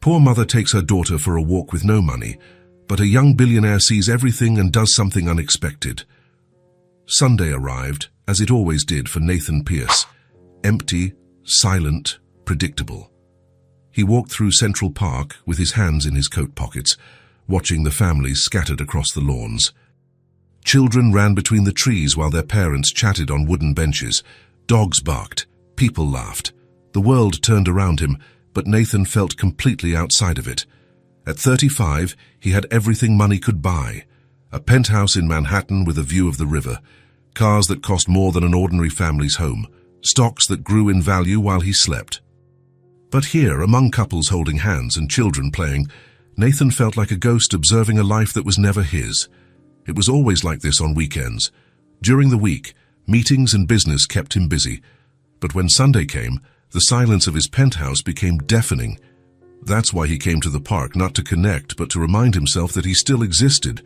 poor mother takes her daughter for a walk with no money, but a young billionaire sees everything and does something unexpected. Sunday arrived, as it always did for Nathan Pierce, empty, silent, predictable. He walked through Central Park with his hands in his coat pockets, watching the families scattered across the lawns. Children ran between the trees while their parents chatted on wooden benches. Dogs barked. People laughed. The world turned around him, but Nathan felt completely outside of it. At 35, he had everything money could buy. A penthouse in Manhattan with a view of the river. Cars that cost more than an ordinary family's home. Stocks that grew in value while he slept. But here, among couples holding hands and children playing, Nathan felt like a ghost observing a life that was never his. It was always like this on weekends. During the week, meetings and business kept him busy. But when Sunday came, the silence of his penthouse became deafening. That's why he came to the park, not to connect, but to remind himself that he still existed.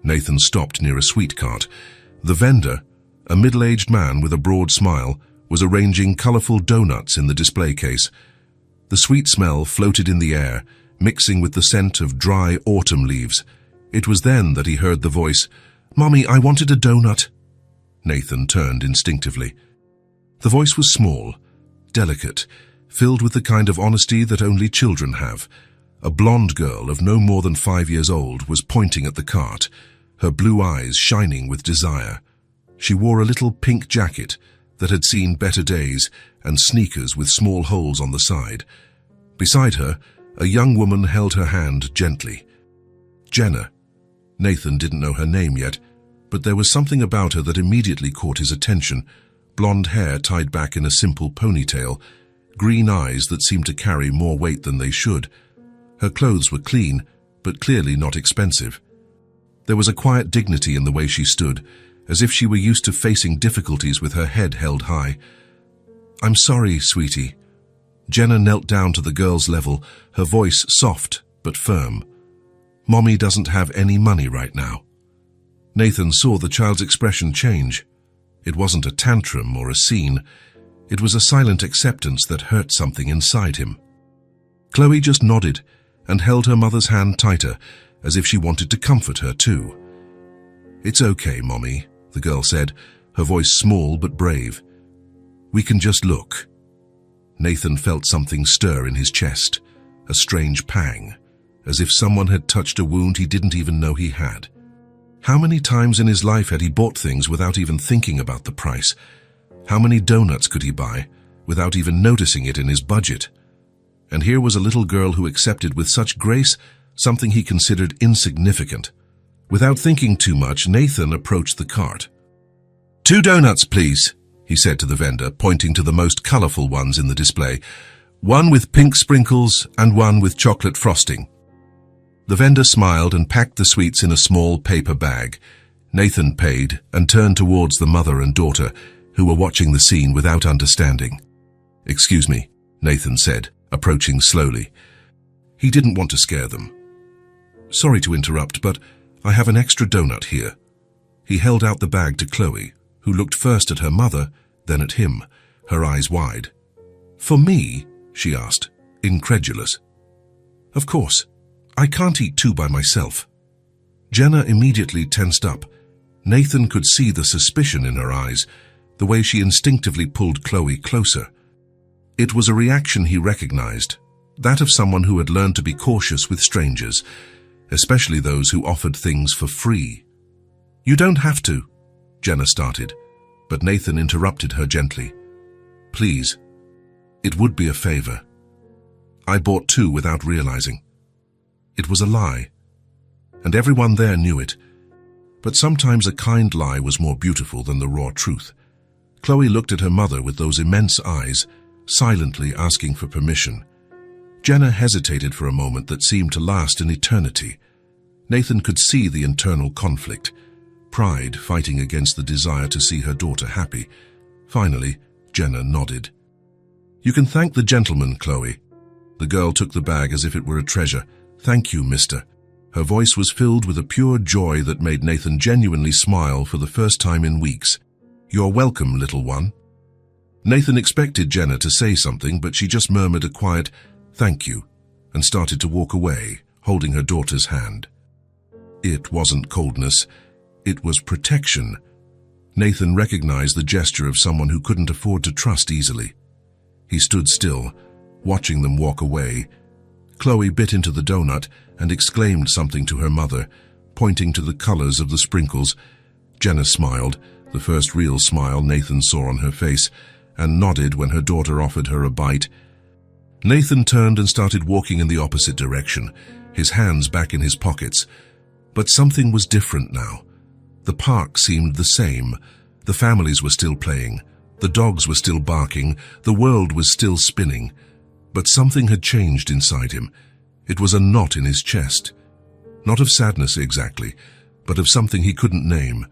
Nathan stopped near a sweet cart. The vendor, a middle-aged man with a broad smile, was arranging colorful donuts in the display case. The sweet smell floated in the air, mixing with the scent of dry autumn leaves. It was then that he heard the voice, "Mommy, I wanted a donut." Nathan turned instinctively. The voice was small, delicate, filled with the kind of honesty that only children have. A blonde girl of no more than 5 years old was pointing at the cart, her blue eyes shining with desire. She wore a little pink jacket that had seen better days and sneakers with small holes on the side. Beside her, a young woman held her hand gently. Jenna. Nathan didn't know her name yet, but there was something about her that immediately caught his attention. Blonde hair tied back in a simple ponytail, green eyes that seemed to carry more weight than they should. Her clothes were clean, but clearly not expensive. There was a quiet dignity in the way she stood, as if she were used to facing difficulties with her head held high. "I'm sorry, sweetie." Jenna knelt down to the girl's level, her voice soft but firm. "Mommy doesn't have any money right now." Nathan saw the child's expression change. It wasn't a tantrum or a scene. It was a silent acceptance that hurt something inside him. Chloe just nodded and held her mother's hand tighter, as if she wanted to comfort her too. "It's okay, Mommy," the girl said, her voice small but brave. "We can just look." Nathan felt something stir in his chest, a strange pang, as if someone had touched a wound he didn't even know he had. How many times in his life had he bought things without even thinking about the price? How many donuts could he buy without even noticing it in his budget? And here was a little girl who accepted with such grace something he considered insignificant. Without thinking too much, Nathan approached the cart. "2 donuts, please," he said to the vendor, pointing to the most colorful ones in the display. "One with pink sprinkles and one with chocolate frosting." The vendor smiled and packed the sweets in a small paper bag. Nathan paid and turned towards the mother and daughter, who were watching the scene without understanding. "Excuse me," Nathan said, approaching slowly. He didn't want to scare them. "Sorry to interrupt, but I have an extra donut here." He held out the bag to Chloe, who looked first at her mother, then at him, her eyes wide. "For me?" she asked, incredulous. "Of course. I can't eat 2 by myself." Jenna immediately tensed up. Nathan could see the suspicion in her eyes, the way she instinctively pulled Chloe closer. It was a reaction he recognized, that of someone who had learned to be cautious with strangers, especially those who offered things for free. "You don't have to," Jenna started, but Nathan interrupted her gently. "Please, it would be a favor. I bought 2 without realizing. It was a lie, and everyone there knew it. But sometimes a kind lie was more beautiful than the raw truth." Chloe looked at her mother with those immense eyes, silently asking for permission. Jenna hesitated for a moment that seemed to last an eternity. Nathan could see the internal conflict, pride fighting against the desire to see her daughter happy. Finally, Jenna nodded. "You can thank the gentleman, Chloe." The girl took the bag as if it were a treasure. "Thank you, mister." Her voice was filled with a pure joy that made Nathan genuinely smile for the first time in weeks. "You're welcome, little one." Nathan expected Jenna to say something, but she just murmured a quiet, "Thank you," and started to walk away, holding her daughter's hand. It wasn't coldness, it was protection. Nathan recognized the gesture of someone who couldn't afford to trust easily. He stood still, watching them walk away. Chloe bit into the donut and exclaimed something to her mother, pointing to the colors of the sprinkles. Jenna smiled, the first real smile Nathan saw on her face, and nodded when her daughter offered her a bite. Nathan turned and started walking in the opposite direction, his hands back in his pockets. But something was different now. The park seemed the same. The families were still playing. The dogs were still barking. The world was still spinning. But something had changed inside him. It was a knot in his chest. Not of sadness exactly, but of something he couldn't name.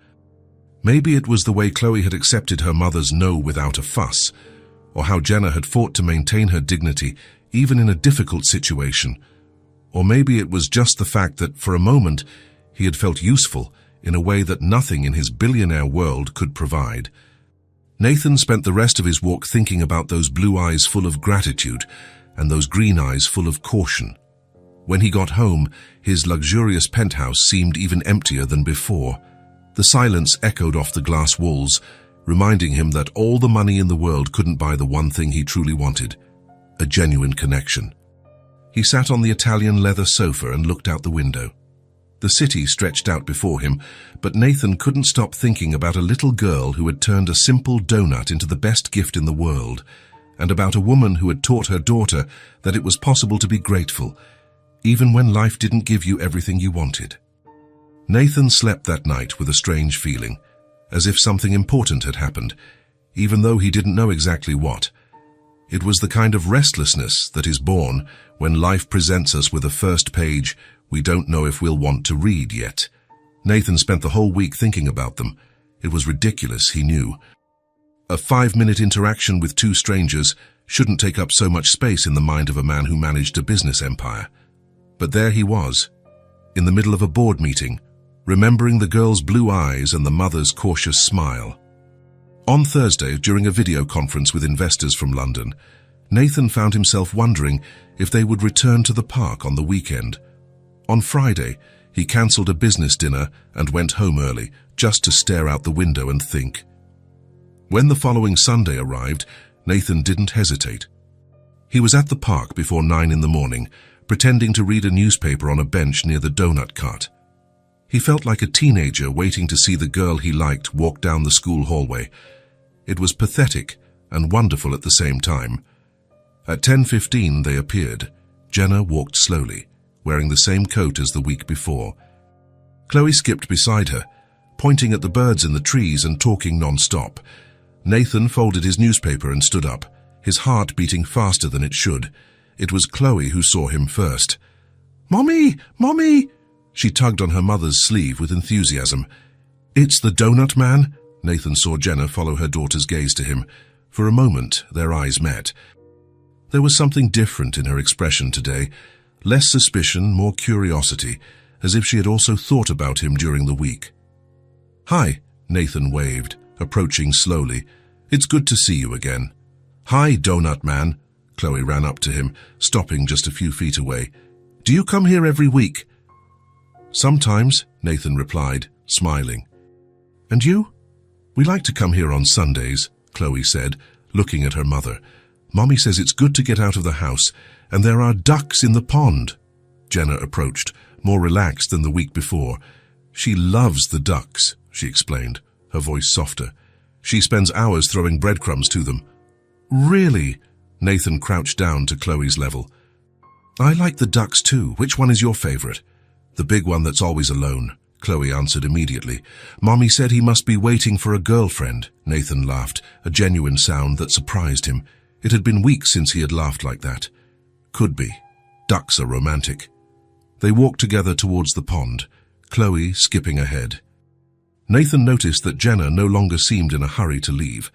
Maybe it was the way Chloe had accepted her mother's no without a fuss, or how Jenna had fought to maintain her dignity even in a difficult situation. Or maybe it was just the fact that, for a moment, he had felt useful in a way that nothing in his billionaire world could provide. Nathan spent the rest of his walk thinking about those blue eyes full of gratitude and those green eyes full of caution. When he got home, his luxurious penthouse seemed even emptier than before. The silence echoed off the glass walls, reminding him that all the money in the world couldn't buy the one thing he truly wanted, a genuine connection. He sat on the Italian leather sofa and looked out the window. The city stretched out before him, but Nathan couldn't stop thinking about a little girl who had turned a simple donut into the best gift in the world, and about a woman who had taught her daughter that it was possible to be grateful, even when life didn't give you everything you wanted. Nathan slept that night with a strange feeling, as if something important had happened, even though he didn't know exactly what. It was the kind of restlessness that is born when life presents us with a first page we don't know if we'll want to read yet. Nathan spent the whole week thinking about them. It was ridiculous, he knew. A 5-minute interaction with two strangers shouldn't take up so much space in the mind of a man who managed a business empire. But there he was, in the middle of a board meeting, remembering the girl's blue eyes and the mother's cautious smile. On Thursday, during a video conference with investors from London, Nathan found himself wondering if they would return to the park on the weekend. On Friday, he cancelled a business dinner and went home early, just to stare out the window and think. When the following Sunday arrived, Nathan didn't hesitate. He was at the park before 9 in the morning, pretending to read a newspaper on a bench near the donut cart. He felt like a teenager waiting to see the girl he liked walk down the school hallway. It was pathetic and wonderful at the same time. At 10:15 they appeared. Jenna walked slowly, wearing the same coat as the week before. Chloe skipped beside her, pointing at the birds in the trees and talking non-stop. Nathan folded his newspaper and stood up, his heart beating faster than it should. It was Chloe who saw him first. "Mommy! Mommy!" She tugged on her mother's sleeve with enthusiasm. "It's the donut man?" Nathan saw Jenna follow her daughter's gaze to him. For a moment, their eyes met. There was something different in her expression today. Less suspicion, more curiosity, as if she had also thought about him during the week. "Hi," Nathan waved, approaching slowly. "It's good to see you again." "Hi, donut man." Chloe ran up to him, stopping just a few feet away. "Do you come here every week?" "Sometimes," Nathan replied, smiling. "And you?" "We like to come here on Sundays," Chloe said, looking at her mother. "Mommy says it's good to get out of the house, and there are ducks in the pond." Jenna approached, more relaxed than the week before. "She loves the ducks," she explained, her voice softer. "She spends hours throwing breadcrumbs to them." "Really?" Nathan crouched down to Chloe's level. "I like the ducks too. Which one is your favorite?" "The big one that's always alone," Chloe answered immediately. "Mommy said he must be waiting for a girlfriend." Nathan laughed, a genuine sound that surprised him. It had been weeks since he had laughed like that. Could be. Ducks are romantic. They walked together towards the pond, Chloe skipping ahead. Nathan noticed that Jenna no longer seemed in a hurry to leave.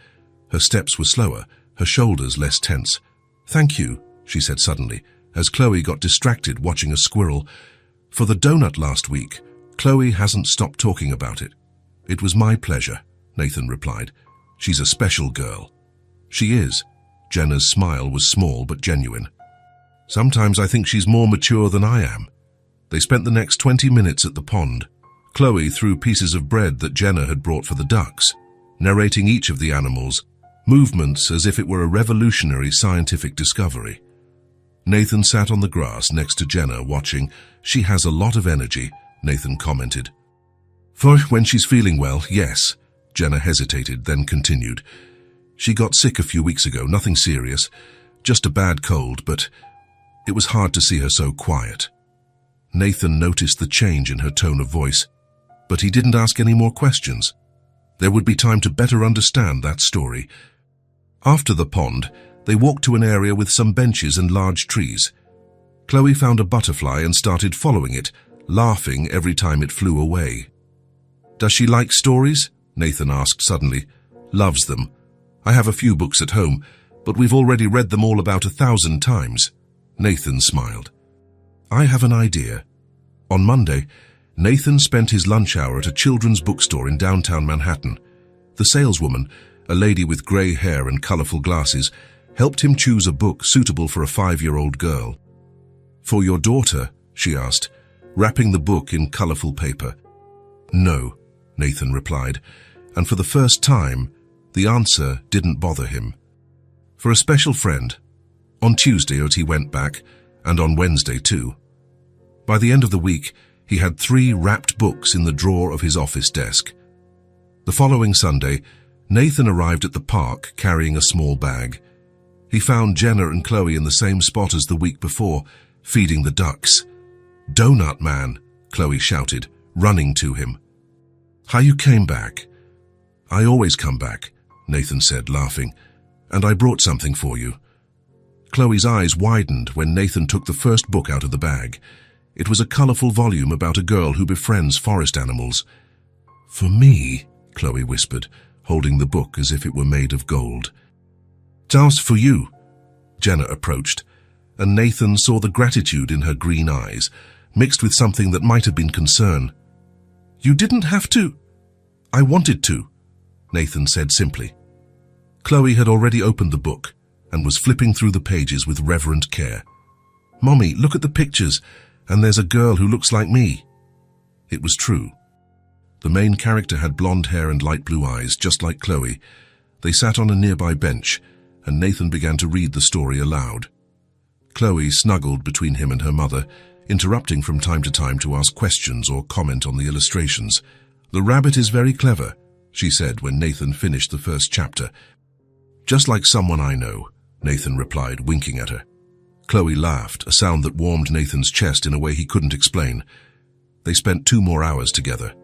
Her steps were slower, her shoulders less tense. "Thank you," she said suddenly, as Chloe got distracted watching a squirrel. "For the donut last week, Chloe hasn't stopped talking about it." "It was my pleasure," Nathan replied. "She's a special girl." "She is." Jenna's smile was small but genuine. Sometimes I think she's more mature than I am. They spent the next 20 minutes at the pond. Chloe threw pieces of bread that Jenna had brought for the ducks, narrating each of the animals' movements as if it were a revolutionary scientific discovery. Nathan sat on the grass next to Jenna watching. "She has a lot of energy," Nathan commented. "For when she's feeling well, yes." Jenna hesitated, then continued. "She got sick a few weeks ago, nothing serious, just a bad cold, but it was hard to see her so quiet." Nathan noticed the change in her tone of voice, but he didn't ask any more questions. There would be time to better understand that story. After the pond, they walked to an area with some benches and large trees. Chloe found a butterfly and started following it, laughing every time it flew away. "Does she like stories?" Nathan asked suddenly. "Loves them. I have a few books at home, but we've already read them all about 1,000 times." Nathan smiled. "I have an idea." On Monday, Nathan spent his lunch hour at a children's bookstore in downtown Manhattan. The saleswoman, a lady with grey hair and colorful glasses, helped him choose a book suitable for a 5-year-old girl. "For your daughter?" she asked, wrapping the book in colorful paper. "No," Nathan replied, and for the first time, the answer didn't bother him. "For a special friend." On Tuesday he went back, and on Wednesday too. By the end of the week, he had 3 wrapped books in the drawer of his office desk. The following Sunday, Nathan arrived at the park carrying a small bag. He found Jenna and Chloe in the same spot as the week before, feeding the ducks. "Donut man," Chloe shouted, running to him. "How you came back?" "I always come back," Nathan said, laughing, "and I brought something for you." Chloe's eyes widened when Nathan took the first book out of the bag. It was a colorful volume about a girl who befriends forest animals. "For me," Chloe whispered, holding the book as if it were made of gold. "It's for you." Jenna approached, and Nathan saw the gratitude in her green eyes, mixed with something that might have been concern. "You didn't have to." "I wanted to," Nathan said simply. Chloe had already opened the book and was flipping through the pages with reverent care. "Mommy, look at the pictures. And there's a girl who looks like me." It was true. The main character had blonde hair and light blue eyes, just like Chloe. They sat on a nearby bench, and Nathan began to read the story aloud. Chloe snuggled between him and her mother, interrupting from time to time to ask questions or comment on the illustrations. "The rabbit is very clever," she said when Nathan finished the first chapter. "Just like someone I know," Nathan replied, winking at her. Chloe laughed, a sound that warmed Nathan's chest in a way he couldn't explain. They spent 2 more hours together.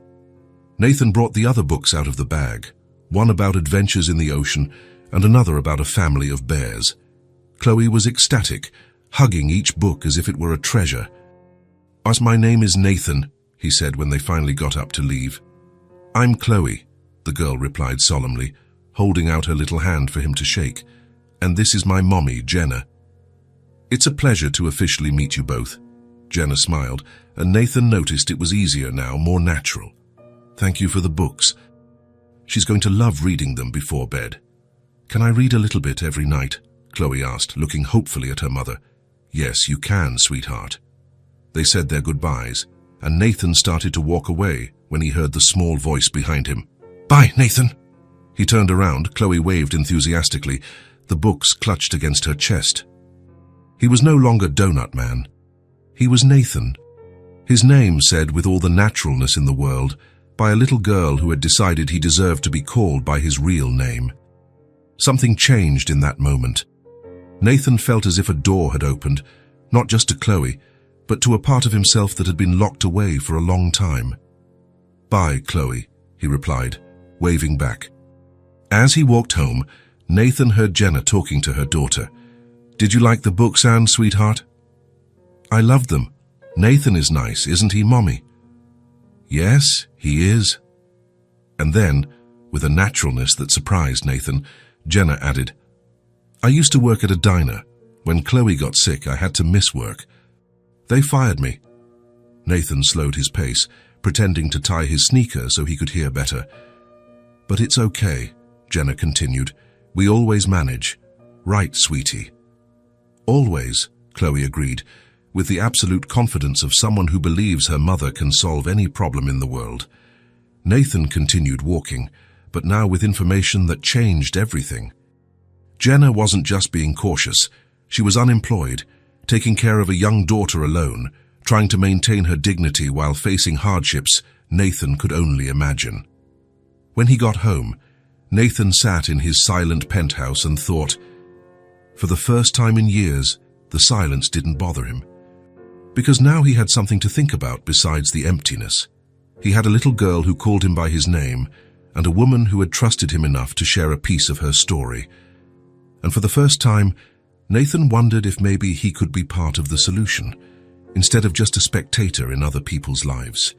Nathan brought the other books out of the bag, one about adventures in the ocean and another about a family of bears. Chloe was ecstatic, hugging each book as if it were a treasure. "My name is Nathan," he said when they finally got up to leave. "I'm Chloe," the girl replied solemnly, holding out her little hand for him to shake. "And this is my mommy, Jenna." "It's a pleasure to officially meet you both." Jenna smiled, and Nathan noticed it was easier now, more natural. "Thank you for the books. She's going to love reading them before bed." "Can I read a little bit every night?" Chloe asked, looking hopefully at her mother. "Yes, you can, sweetheart." They said their goodbyes, and Nathan started to walk away when he heard the small voice behind him. "Bye, Nathan." He turned around. Chloe waved enthusiastically, the books clutched against her chest. He was no longer Donut Man. He was Nathan. His name said with all the naturalness in the world, by a little girl who had decided he deserved to be called by his real name. Something changed in that moment. Nathan felt as if a door had opened, not just to Chloe, but to a part of himself that had been locked away for a long time. "Bye, Chloe," he replied, waving back. As he walked home, Nathan heard Jenna talking to her daughter. "Did you like the books, Anne, sweetheart?" "I loved them. Nathan is nice, isn't he, Mommy?" "Yes, he is." And then, with a naturalness that surprised Nathan, Jenna added, "I used to work at a diner. When Chloe got sick, I had to miss work. They fired me." Nathan slowed his pace, pretending to tie his sneaker so he could hear better. "But it's okay," Jenna continued. "We always manage. Right, sweetie?" "Always," Chloe agreed, with the absolute confidence of someone who believes her mother can solve any problem in the world. Nathan continued walking, but now with information that changed everything. Jenna wasn't just being cautious. She was unemployed, taking care of a young daughter alone, trying to maintain her dignity while facing hardships Nathan could only imagine. When he got home, Nathan sat in his silent penthouse and thought. For the first time in years, the silence didn't bother him. Because now he had something to think about besides the emptiness. He had a little girl who called him by his name, and a woman who had trusted him enough to share a piece of her story. And for the first time, Nathan wondered if maybe he could be part of the solution, instead of just a spectator in other people's lives.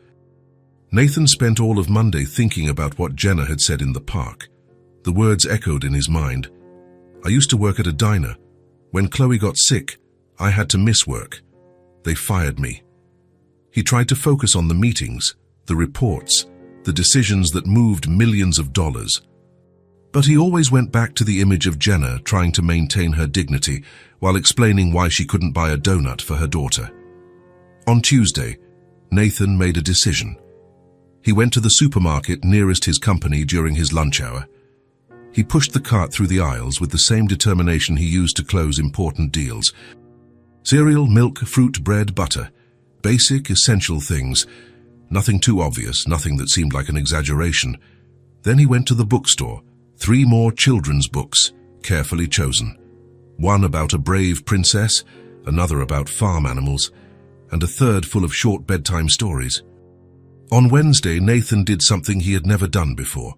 Nathan spent all of Monday thinking about what Jenna had said in the park. The words echoed in his mind. I used to work at a diner. When Chloe got sick, I had to miss work. They fired me. He tried to focus on the meetings, the reports, the decisions that moved millions of dollars. But he always went back to the image of Jenna trying to maintain her dignity while explaining why she couldn't buy a donut for her daughter. On Tuesday, Nathan made a decision. He went to the supermarket nearest his company during his lunch hour. He pushed the cart through the aisles with the same determination he used to close important deals. Cereal, milk, fruit, bread, butter. Basic, essential things. Nothing too obvious, nothing that seemed like an exaggeration. Then he went to the bookstore. 3 more children's books, carefully chosen. One about a brave princess, another about farm animals, and a third full of short bedtime stories. On Wednesday, Nathan did something he had never done before.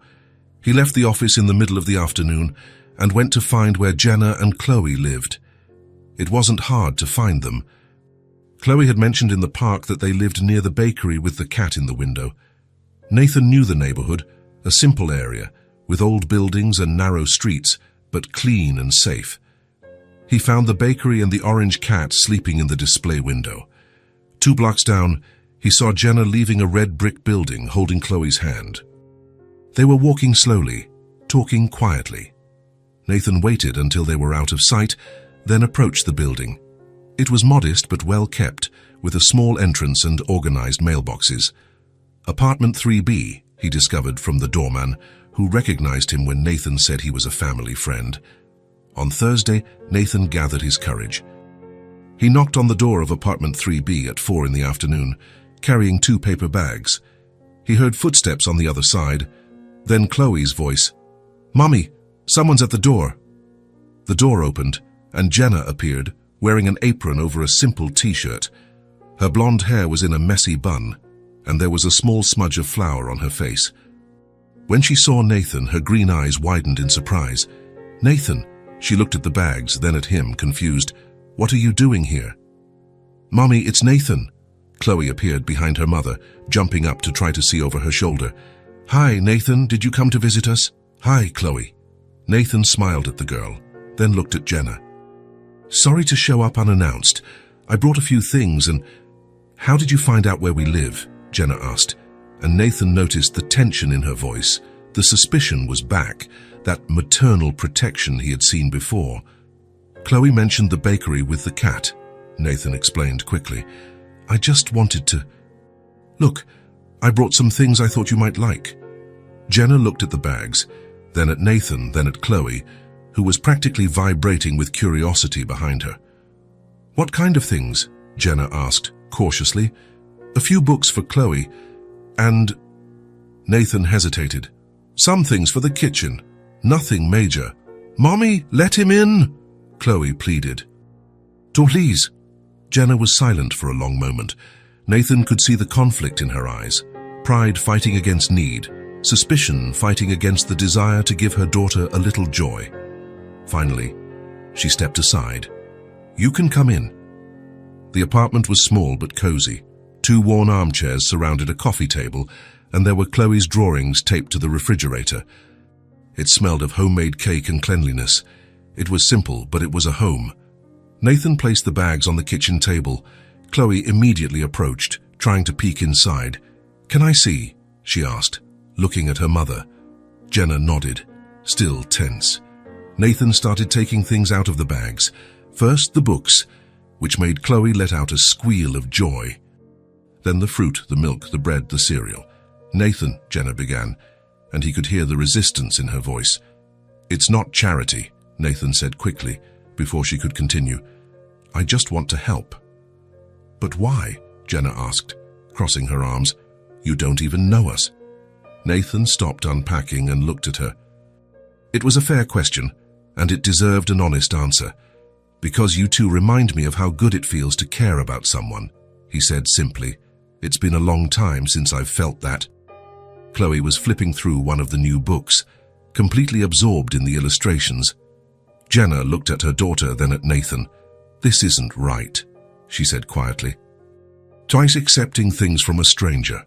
He left the office in the middle of the afternoon and went to find where Jenna and Chloe lived. It wasn't hard to find them. Chloe had mentioned in the park that they lived near the bakery with the cat in the window. Nathan knew the neighborhood, a simple area, with old buildings and narrow streets, but clean and safe. He found the bakery and the orange cat sleeping in the display window. 2 blocks down, he saw Jenna leaving a red brick building holding Chloe's hand. They were walking slowly, talking quietly. Nathan waited until they were out of sight, then approached the building. It was modest but well kept, with a small entrance and organized mailboxes. Apartment 3B, he discovered from the doorman, who recognized him when Nathan said he was a family friend. On Thursday, Nathan gathered his courage. He knocked on the door of apartment 3B at 4 in the afternoon, carrying 2 paper bags. He heard footsteps on the other side, then Chloe's voice. "Mommy, someone's at the door." The door opened, and Jenna appeared, wearing an apron over a simple t-shirt. Her blonde hair was in a messy bun, and there was a small smudge of flour on her face. When she saw Nathan, her green eyes widened in surprise. "Nathan," she looked at the bags, then at him, confused. "What are you doing here?" "Mommy, it's Nathan." Chloe appeared behind her mother, jumping up to try to see over her shoulder. "Hi, Nathan, did you come to visit us?" "Hi, Chloe." Nathan smiled at the girl, then looked at Jenna. "Sorry to show up unannounced. I brought a few things and—" "How did you find out where we live?" Jenna asked, and Nathan noticed the tension in her voice. The suspicion was back, that maternal protection he had seen before. "Chloe mentioned the bakery with the cat," Nathan explained quickly. "I just wanted to... Look, I brought some things I thought you might like." Jenna looked at the bags, then at Nathan, then at Chloe, who was practically vibrating with curiosity behind her. "What kind of things?" Jenna asked, cautiously. "A few books for Chloe, and..." Nathan hesitated. "Some things for the kitchen. Nothing major." "Mommy, let him in!" Chloe pleaded. "Please." Jenna was silent for a long moment. Nathan could see the conflict in her eyes. Pride fighting against need. Suspicion fighting against the desire to give her daughter a little joy. Finally, she stepped aside. "You can come in." The apartment was small but cozy. 2 worn armchairs surrounded a coffee table, and there were Chloe's drawings taped to the refrigerator. It smelled of homemade cake and cleanliness. It was simple, but it was a home. Nathan placed the bags on the kitchen table. Chloe immediately approached, trying to peek inside. "Can I see?" she asked, looking at her mother. Jenna nodded, still tense. Nathan started taking things out of the bags. First, the books. which made Chloe let out a squeal of joy. Then the fruit, the milk, the bread, the cereal. "Nathan," Jenna began, and he could hear the resistance in her voice. "It's not charity," Nathan said quickly, before she could continue. "I just want to help." "But why?" Jenna asked, crossing her arms. "You don't even know us." Nathan stopped unpacking and looked at her. It was a fair question, and it deserved an honest answer. "Because you two remind me of how good it feels to care about someone," he said simply. "It's been a long time since I've felt that." Chloe was flipping through one of the new books, completely absorbed in the illustrations. Jenna looked at her daughter, then at Nathan. "This isn't right," she said quietly. "Twice accepting things from a stranger.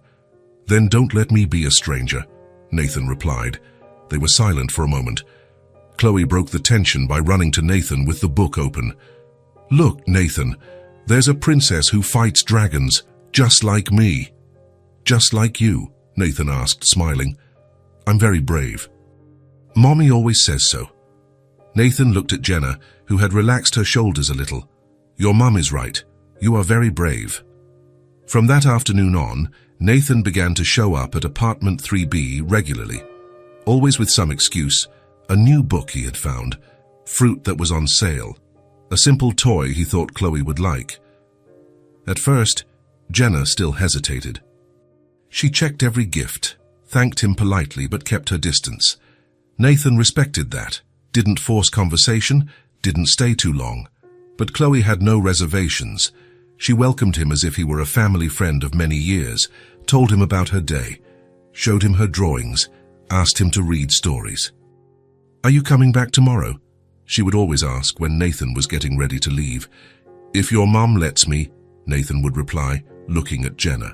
Then don't let me be a stranger," Nathan replied. They were silent for a moment. Chloe broke the tension by running to Nathan with the book open. "Look, Nathan, there's a princess who fights dragons, just like me." "Just like you?" Nathan asked, smiling. "I'm very brave." "Mommy always says so." Nathan looked at Jenna, who had relaxed her shoulders a little. "Your mum is right. You are very brave." From that afternoon on, Nathan began to show up at apartment 3B regularly, always with some excuse. A new book he had found, fruit that was on sale, a simple toy he thought Chloe would like. At first, Jenna still hesitated. She checked every gift, thanked him politely but kept her distance. Nathan respected that, didn't force conversation, didn't stay too long. But Chloe had no reservations. She welcomed him as if he were a family friend of many years, told him about her day, showed him her drawings, asked him to read stories. "Are you coming back tomorrow?" she would always ask when Nathan was getting ready to leave. "If your mum lets me," Nathan would reply, looking at Jenna.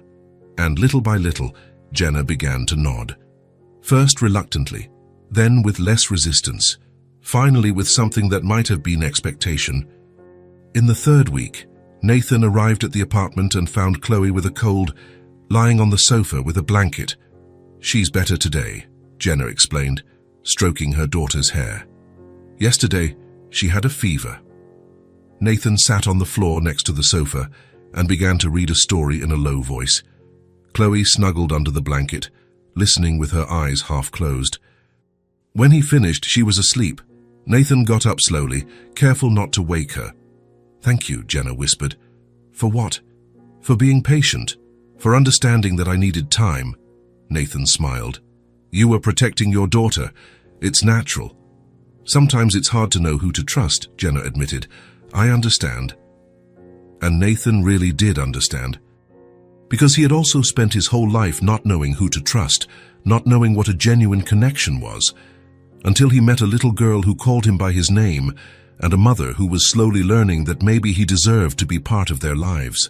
And little by little, Jenna began to nod. First reluctantly, then with less resistance, finally with something that might have been expectation. In the third week, Nathan arrived at the apartment and found Chloe with a cold, lying on the sofa with a blanket. "She's better today," Jenna explained, stroking her daughter's hair. "Yesterday, she had a fever." Nathan sat on the floor next to the sofa and began to read a story in a low voice. Chloe snuggled under the blanket, listening with her eyes half closed. When he finished, she was asleep. Nathan got up slowly, careful not to wake her. "Thank you," Jenna whispered. "For what?" "For being patient, for understanding that I needed time." Nathan smiled. "You were protecting your daughter. It's natural." "Sometimes it's hard to know who to trust," Jenna admitted. "I understand." And Nathan really did understand. Because he had also spent his whole life not knowing who to trust, not knowing what a genuine connection was, until he met a little girl who called him by his name, and a mother who was slowly learning that maybe he deserved to be part of their lives.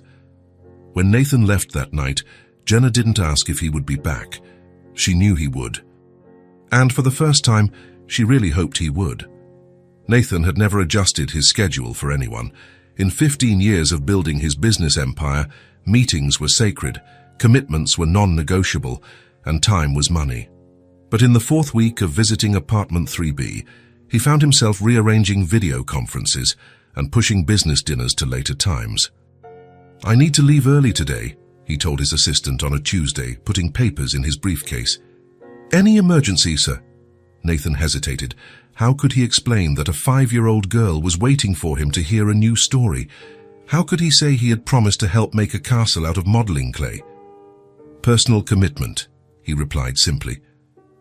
When Nathan left that night, Jenna didn't ask if he would be back. She knew he would. And for the first time, she really hoped he would. Nathan had never adjusted his schedule for anyone. In 15 years of building his business empire, meetings were sacred, commitments were non-negotiable, and time was money. But in the fourth week of visiting apartment 3B, he found himself rearranging video conferences and pushing business dinners to later times. "I need to leave early today," he told his assistant on a Tuesday, putting papers in his briefcase. "Any emergency, sir?" Nathan hesitated. How could he explain that a 5-year-old girl was waiting for him to hear a new story? How could he say he had promised to help make a castle out of modeling clay? "Personal commitment," he replied simply.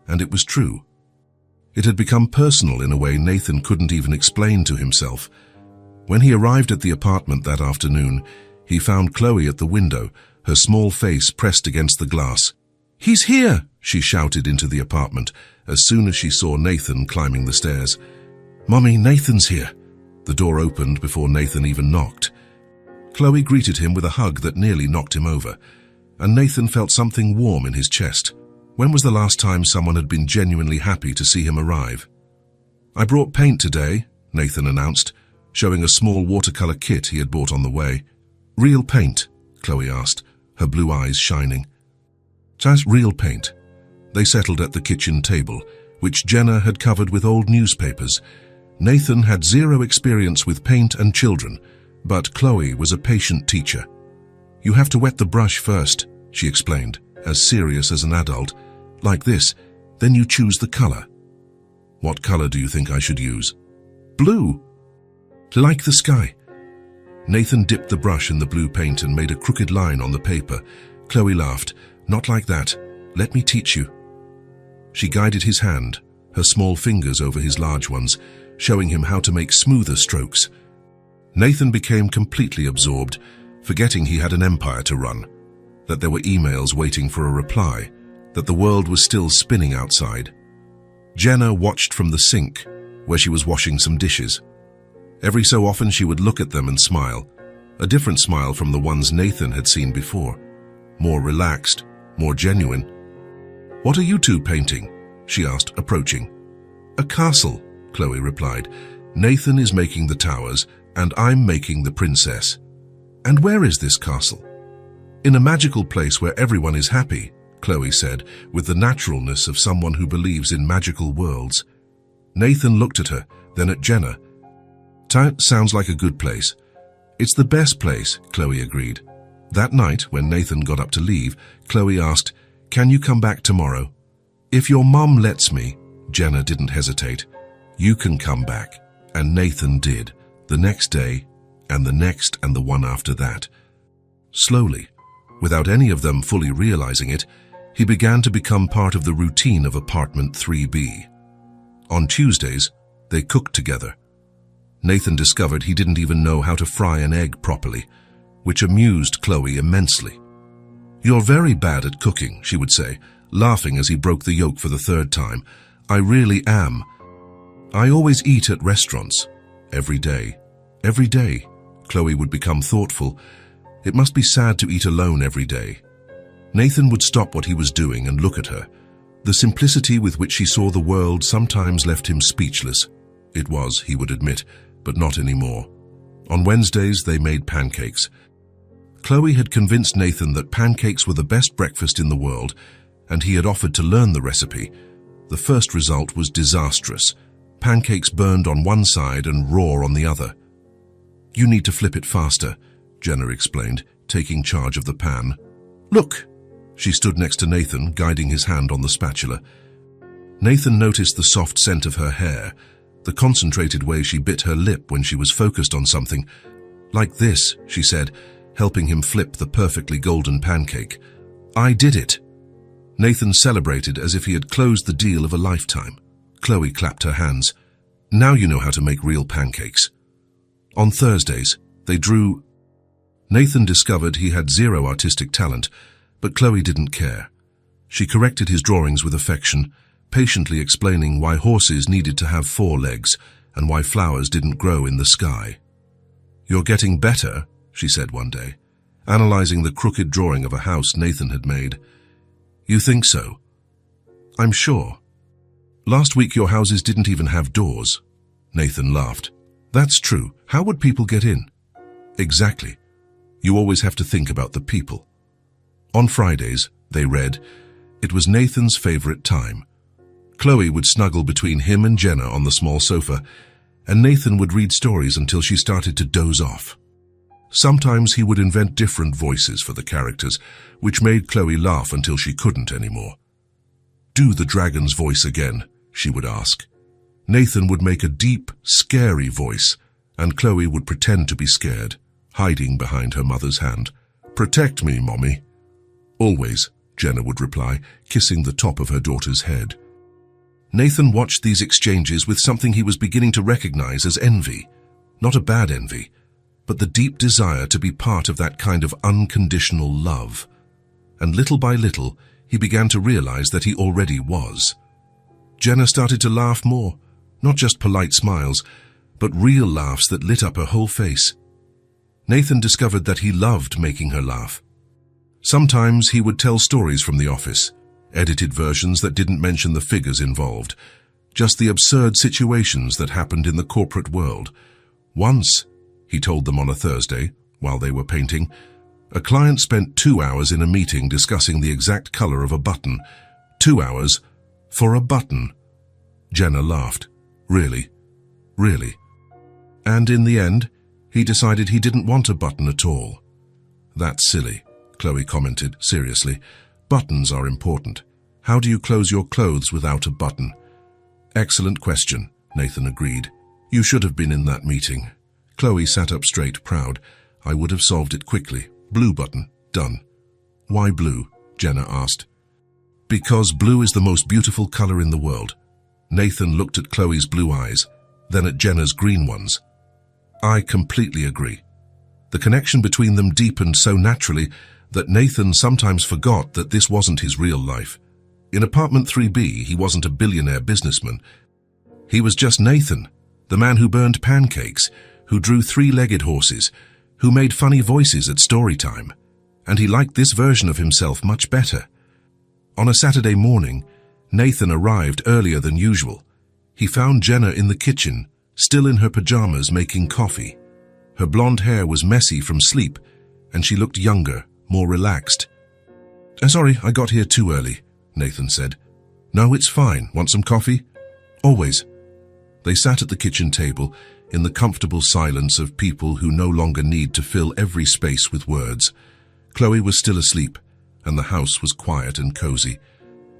And it was true. It had become personal in a way Nathan couldn't even explain to himself. When he arrived at the apartment that afternoon, he found Chloe at the window, her small face pressed against the glass. "He's here!" she shouted into the apartment as soon as she saw Nathan climbing the stairs. "Mommy, Nathan's here." The door opened before Nathan even knocked. Chloe greeted him with a hug that nearly knocked him over, and Nathan felt something warm in his chest. When was the last time someone had been genuinely happy to see him arrive? "I brought paint today," Nathan announced, showing a small watercolor kit he had bought on the way. "Real paint?" Chloe asked, her blue eyes shining. "Just real paint." They settled at the kitchen table, which Jenna had covered with old newspapers. Nathan had zero experience with paint and children, But Chloe was a patient teacher. "You have to wet the brush first," she explained, as serious as an adult. "Like this, then you choose the color." "What color do you think I should use?" "Blue." "Like the sky." Nathan dipped the brush in the blue paint and made a crooked line on the paper. Chloe laughed. "Not like that. Let me teach you." She guided his hand, her small fingers over his large ones, showing him how to make smoother strokes. Nathan became completely absorbed, forgetting he had an empire to run, that there were emails waiting for a reply, that the world was still spinning outside. Jenna watched from the sink, where she was washing some dishes. Every so often she would look at them and smile, a different smile from the ones Nathan had seen before, more relaxed, more genuine. "What are you two painting?" she asked, approaching. "A castle," Chloe replied. "Nathan is making the towers, and I'm making the princess." "And where is this castle?" "In a magical place where everyone is happy," Chloe said, with the naturalness of someone who believes in magical worlds. Nathan looked at her, then at Jenna. "Sounds like a good place." "It's the best place," Chloe agreed. That night, when Nathan got up to leave, Chloe asked, "Can you come back tomorrow?" "If your mum lets me." Jenna didn't hesitate. "You can come back." And Nathan did, the next day, and the next, and the one after that. Slowly, without any of them fully realizing it, he began to become part of the routine of apartment 3B. On Tuesdays, they cooked together. Nathan discovered he didn't even know how to fry an egg properly, which amused Chloe immensely. "You're very bad at cooking," she would say, laughing as he broke the yolk for the third time. "I really am. I always eat at restaurants. Every day." Every day, Chloe would become thoughtful. It must be sad to eat alone every day. Nathan would stop what he was doing and look at her. The simplicity with which she saw the world sometimes left him speechless. It was, he would admit, but not anymore. On Wednesdays, they made pancakes. Chloe had convinced Nathan that pancakes were the best breakfast in the world, and he had offered to learn the recipe. The first result was disastrous. Pancakes burned on one side and raw on the other. "You need to flip it faster," Jenna explained, taking charge of the pan. "Look!" She stood next to Nathan, guiding his hand on the spatula. Nathan noticed the soft scent of her hair, the concentrated way she bit her lip when she was focused on something. "Like this," she said, helping him flip the perfectly golden pancake. "I did it." Nathan celebrated as if he had closed the deal of a lifetime. Chloe clapped her hands. "Now you know how to make real pancakes." On Thursdays, they drew. Nathan discovered he had zero artistic talent, but Chloe didn't care. She corrected his drawings with affection, patiently explaining why horses needed to have 4 legs and why flowers didn't grow in the sky. "You're getting better," she said one day, analyzing the crooked drawing of a house Nathan had made. "You think so?" "I'm sure. Last week your houses didn't even have doors." Nathan laughed. "That's true. How would people get in?" "Exactly. You always have to think about the people." On Fridays, they read. It was Nathan's favorite time. Chloe would snuggle between him and Jenna on the small sofa, and Nathan would read stories until she started to doze off. Sometimes he would invent different voices for the characters, which made Chloe laugh until she couldn't anymore. "Do the dragon's voice again," she would ask. Nathan would make a deep, scary voice, and Chloe would pretend to be scared, hiding behind her mother's hand. "Protect me, Mommy." "Always," Jenna would reply, kissing the top of her daughter's head. Nathan watched these exchanges with something he was beginning to recognize as envy. Not a bad envy, but the deep desire to be part of that kind of unconditional love. And little by little, he began to realize that he already was. Jenna started to laugh more, not just polite smiles, but real laughs that lit up her whole face. Nathan discovered that he loved making her laugh. Sometimes he would tell stories from the office, edited versions that didn't mention the figures involved, just the absurd situations that happened in the corporate world. Once, he told them on a Thursday, while they were painting, a client spent 2 hours in a meeting discussing the exact color of a button. 2 hours for a button. Jenna laughed. Really? Really? And in the end, He decided he didn't want a button at all. That's silly, Chloe commented seriously. Buttons are important. How do you close your clothes without a button? Excellent question, Nathan agreed. You should have been in that meeting. Chloe sat up straight, proud. I would have solved it quickly. Blue button. Done. Why blue? Jenna asked. Because blue is the most beautiful color in the world. Nathan looked at Chloe's blue eyes, then at Jenna's green ones. I completely agree. The connection between them deepened so naturally that Nathan sometimes forgot that this wasn't his real life. In apartment 3B, he wasn't a billionaire businessman. He was just Nathan, the man who burned pancakes, who drew three-legged horses, who made funny voices at story time. And he liked this version of himself much better. On a Saturday morning, Nathan arrived earlier than usual. He found Jenna in the kitchen, still in her pajamas, making coffee. Her blonde hair was messy from sleep, and she looked younger, more relaxed. Sorry, I got here too early, Nathan said. No, it's fine. Want some coffee? Always. They sat at the kitchen table in the comfortable silence of people who no longer need to fill every space with words. Chloe was still asleep, and the house was quiet and cozy.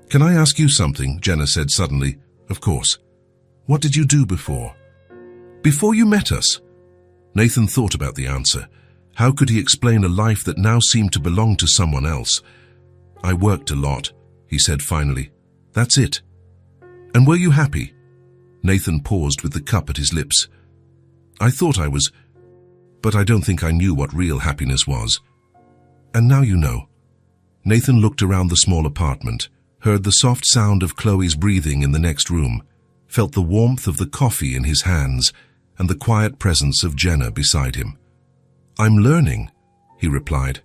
Can I ask you something? Jenna said suddenly. Of course. What did you do before? Before you met us? Nathan thought about the answer. How could he explain a life that now seemed to belong to someone else? I worked a lot, he said finally. That's it. And were you happy? Nathan paused with the cup at his lips. I thought I was, but I don't think I knew what real happiness was. And now you know. Nathan looked around the small apartment, heard the soft sound of Chloe's breathing in the next room, felt the warmth of the coffee in his hands, and the quiet presence of Jenna beside him. I'm learning, he replied.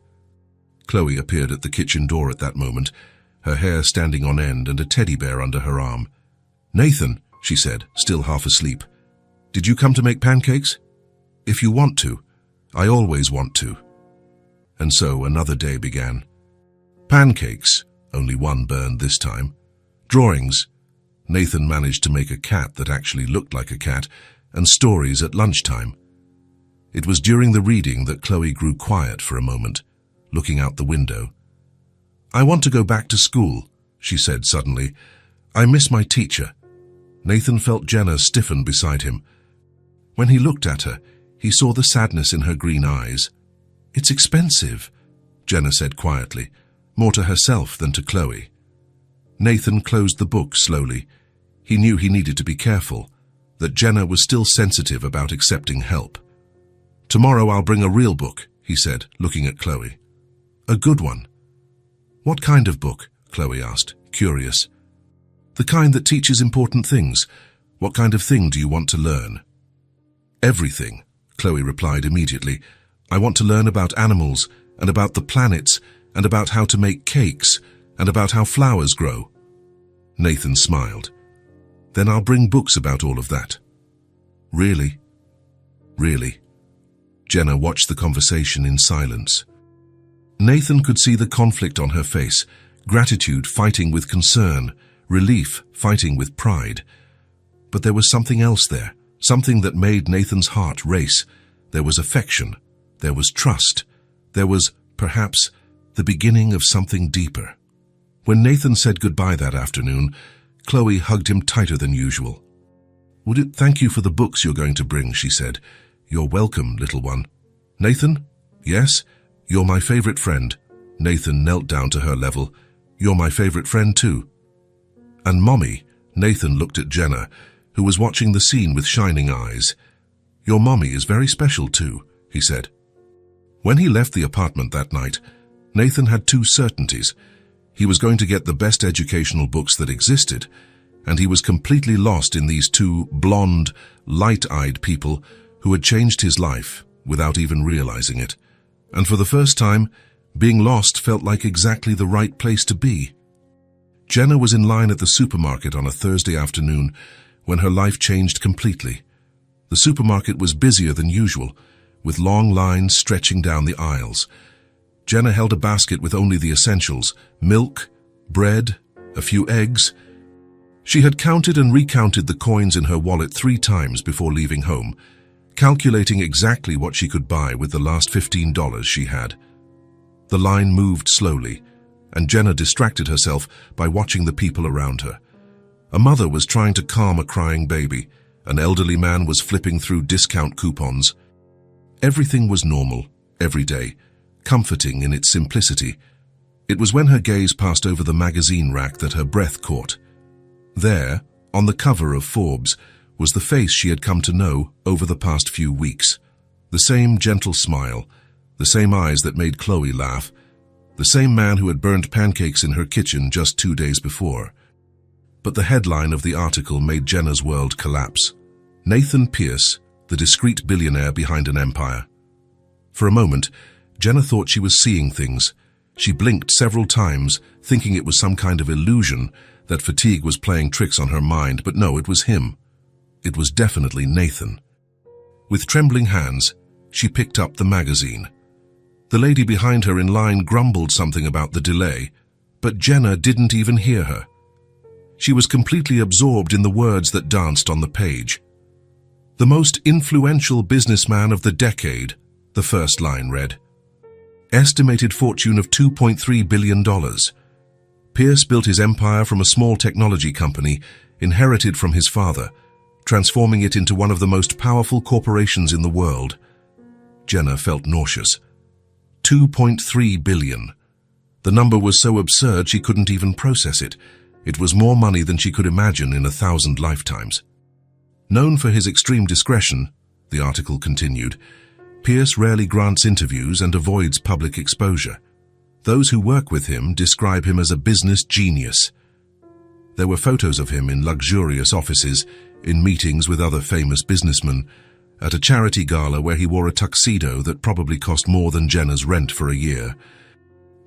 Chloe appeared at the kitchen door at that moment, her hair standing on end and a teddy bear under her arm. Nathan, she said, still half asleep, did you come to make pancakes? If you want to. I always want to. And so another day began. Pancakes, only one burned this time. Drawings. Nathan managed to make a cat that actually looked like a cat, and stories at lunchtime. It was during the reading that Chloe grew quiet for a moment, looking out the window. I want to go back to school, she said suddenly. I miss my teacher. Nathan felt Jenna stiffen beside him. When he looked at her, he saw the sadness in her green eyes. It's expensive, Jenna said quietly, more to herself than to Chloe. Nathan closed the book slowly. He knew he needed to be careful, that Jenna was still sensitive about accepting help. Tomorrow I'll bring a real book, he said, looking at Chloe. A good one. What kind of book? Chloe asked, curious. The kind that teaches important things. What kind of thing do you want to learn? Everything, Chloe replied immediately. I want to learn about animals, and about the planets, and about how to make cakes, and about how flowers grow. Nathan smiled. Then I'll bring books about all of that. Really? Really? Jenna watched the conversation in silence. Nathan could see the conflict on her face, gratitude fighting with concern, relief fighting with pride. But there was something else there, something that made Nathan's heart race. There was affection. There was trust. There was, perhaps, the beginning of something deeper. When Nathan said goodbye that afternoon, Chloe hugged him tighter than usual. Thank you for the books you're going to bring, she said. You're welcome, little one. Nathan? Yes? You're my favorite friend. Nathan knelt down to her level. You're my favorite friend too. And Mommy, Nathan looked at Jenna, who was watching the scene with shining eyes. Your mommy is very special too, he said. When he left the apartment that night, Nathan had two certainties. He was going to get the best educational books that existed, and he was completely lost in these two blonde, light-eyed people who had changed his life without even realizing it. And for the first time, being lost felt like exactly the right place to be. Jenna was in line at the supermarket on a Thursday afternoon when her life changed completely. The supermarket was busier than usual, with long lines stretching down the aisles. Jenna held a basket with only the essentials: milk, bread, a few eggs. She had counted and recounted the coins in her wallet 3 times before leaving home, calculating exactly what she could buy with the last $15 she had. The line moved slowly, and Jenna distracted herself by watching the people around her. A mother was trying to calm a crying baby. An elderly man was flipping through discount coupons. Everything was normal, everyday, comforting in its simplicity. It was when her gaze passed over the magazine rack that her breath caught. There, on the cover of Forbes, was the face she had come to know over the past few weeks. The same gentle smile, the same eyes that made Chloe laugh, the same man who had burned pancakes in her kitchen just 2 days before. But the headline of the article made Jenna's world collapse. Nathan Pierce, the discreet billionaire behind an empire. For a moment, Jenna thought she was seeing things. She blinked several times, thinking it was some kind of illusion, that fatigue was playing tricks on her mind, but no, it was him. It was definitely Nathan. With trembling hands, she picked up the magazine. The lady behind her in line grumbled something about the delay, but Jenna didn't even hear her. She was completely absorbed in the words that danced on the page. The most influential businessman of the decade, the first line read. Estimated fortune of $2.3 billion. Pierce built his empire from a small technology company inherited from his father, transforming it into one of the most powerful corporations in the world. Jenna felt nauseous. 2.3 billion. The number was so absurd she couldn't even process it. It was more money than she could imagine in 1,000 lifetimes. Known for his extreme discretion, the article continued, Pierce rarely grants interviews and avoids public exposure. Those who work with him describe him as a business genius. There were photos of him in luxurious offices, in meetings with other famous businessmen, at a charity gala where he wore a tuxedo that probably cost more than Jenna's rent for a year.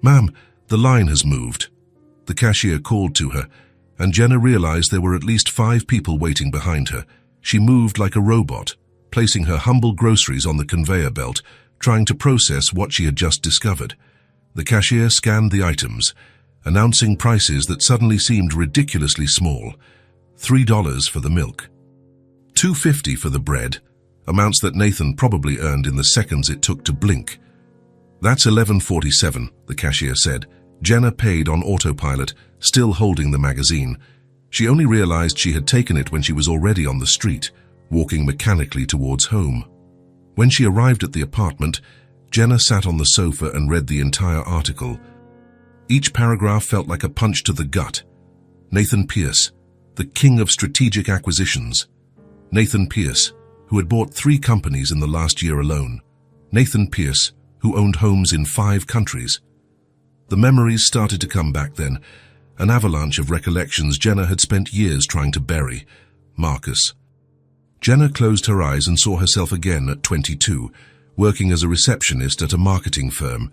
"Ma'am, the line has moved." The cashier called to her, and Jenna realized there were at least 5 people waiting behind her. She moved like a robot, placing her humble groceries on the conveyor belt, trying to process what she had just discovered. The cashier scanned the items, announcing prices that suddenly seemed ridiculously small. $3 for the milk. $2.50 for the bread, amounts that Nathan probably earned in the seconds it took to blink. "That's $11.47, the cashier said. Jenna paid on autopilot, still holding the magazine. She only realized she had taken it when she was already on the street, walking mechanically towards home. When she arrived at the apartment, Jenna sat on the sofa and read the entire article. Each paragraph felt like a punch to the gut. Nathan Pierce, the king of strategic acquisitions. Nathan Pierce, who had bought 3 companies in the last year alone. Nathan Pierce, who owned homes in 5 countries. The memories started to come back then, an avalanche of recollections Jenna had spent years trying to bury. Marcus. Jenna closed her eyes and saw herself again at 22, working as a receptionist at a marketing firm.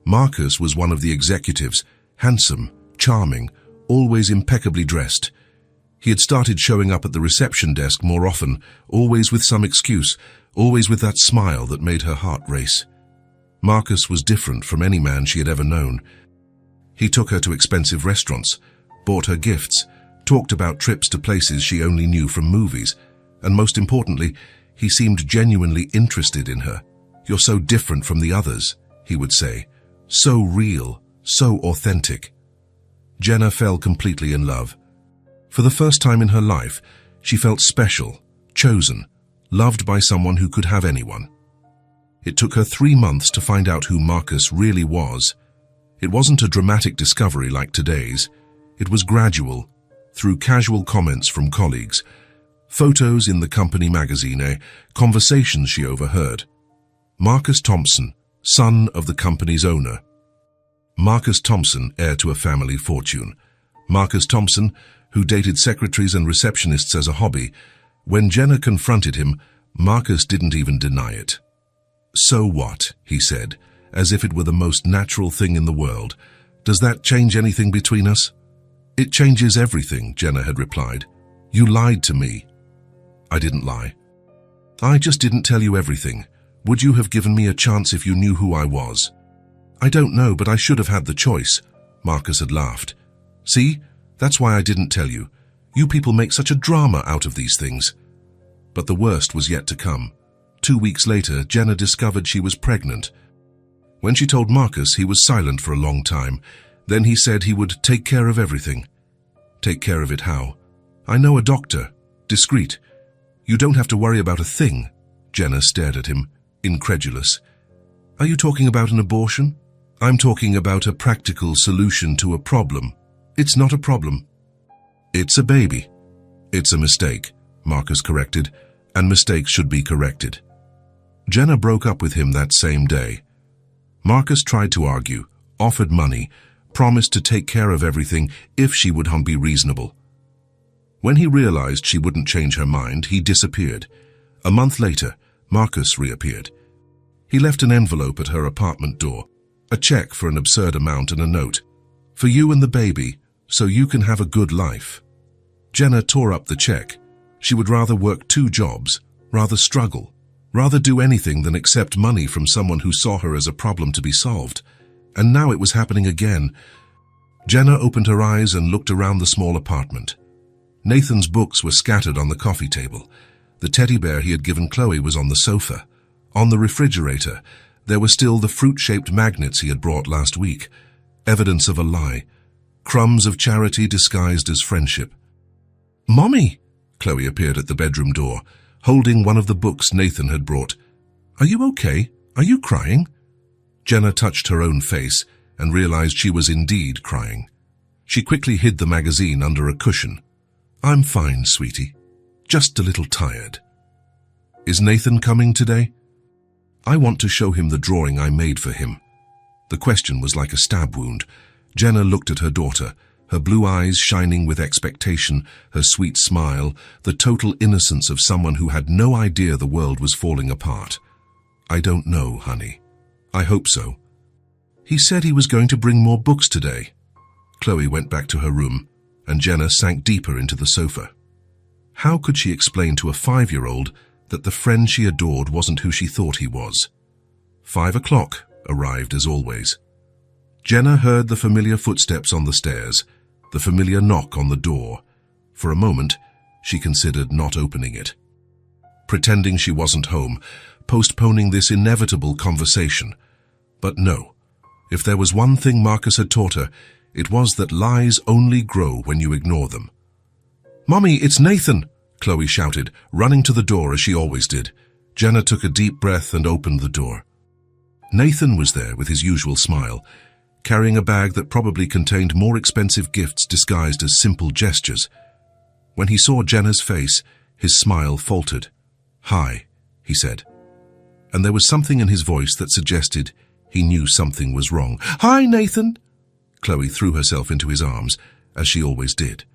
Marcus was one of the executives, handsome, charming, always impeccably dressed. He had started showing up at the reception desk more often, always with some excuse, always with that smile that made her heart race. Marcus was different from any man she had ever known. He took her to expensive restaurants, bought her gifts, talked about trips to places she only knew from movies, and most importantly, he seemed genuinely interested in her. "You're so different from the others," he would say. "So real, so authentic." Jenna fell completely in love. For the first time in her life, she felt special, chosen, loved by someone who could have anyone. It took her 3 months to find out who Marcus really was. It wasn't a dramatic discovery like today's. It was gradual, through casual comments from colleagues, photos in the company magazine, conversations she overheard. Marcus Thompson, son of the company's owner. Marcus Thompson, heir to a family fortune. Marcus Thompson, who dated secretaries and receptionists as a hobby. When Jenna confronted him, Marcus didn't even deny it. "So what?" he said, as if it were the most natural thing in the world. "Does that change anything between us?" "It changes everything," Jenna had replied. "You lied to me." "I didn't lie. I just didn't tell you everything. Would you have given me a chance if you knew who I was?" "I don't know, but I should have had the choice," Marcus had laughed. "See? That's why I didn't tell you. You people make such a drama out of these things." But the worst was yet to come. 2 weeks later, Jenna discovered she was pregnant. When she told Marcus, he was silent for a long time. Then he said he would take care of everything. Take care of it how? I know a doctor. Discreet. You don't have to worry about a thing. Jenna stared at him, incredulous. Are you talking about an abortion? I'm talking about a practical solution to a problem. It's not a problem. It's a baby. It's a mistake, Marcus corrected, and mistakes should be corrected. Jenna broke up with him that same day. Marcus tried to argue, offered money, promised to take care of everything if she would be reasonable. When he realized she wouldn't change her mind, he disappeared. A month later, Marcus reappeared. He left an envelope at her apartment door, a check for an absurd amount and a note. For you and the baby, so you can have a good life. Jenna tore up the check. She would rather work 2 jobs, rather struggle, rather do anything than accept money from someone who saw her as a problem to be solved. And now it was happening again. Jenna opened her eyes and looked around the small apartment. Nathan's books were scattered on the coffee table. The teddy bear he had given Chloe was on the sofa. On the refrigerator, there were still the fruit-shaped magnets he had brought last week. Evidence of a lie. Crumbs of charity disguised as friendship. "Mommy!" Chloe appeared at the bedroom door, holding one of the books Nathan had brought. "Are you okay? Are you crying?" Jenna touched her own face and realized she was indeed crying. She quickly hid the magazine under a cushion. "I'm fine, sweetie. Just a little tired." "Is Nathan coming today?" "I want to show him the drawing I made for him." The question was like a stab wound. Jenna looked at her daughter, her blue eyes shining with expectation, her sweet smile, the total innocence of someone who had no idea the world was falling apart. "I don't know, honey. I hope so." "He said he was going to bring more books today." Chloe went back to her room, and Jenna sank deeper into the sofa. How could she explain to a 5-year-old that the friend she adored wasn't who she thought he was? 5 o'clock arrived as always. Jenna heard the familiar footsteps on the stairs, the familiar knock on the door. For a moment, she considered not opening it. Pretending she wasn't home, postponing this inevitable conversation. But no, if there was one thing Marcus had taught her, it was that lies only grow when you ignore them. "Mommy, it's Nathan!" Chloe shouted, running to the door as she always did. Jenna took a deep breath and opened the door. Nathan was there with his usual smile, carrying a bag that probably contained more expensive gifts disguised as simple gestures. When he saw Jenna's face, his smile faltered. "Hi," he said. And there was something in his voice that suggested he knew something was wrong. "Hi, Nathan!" Chloe threw herself into his arms, as she always did.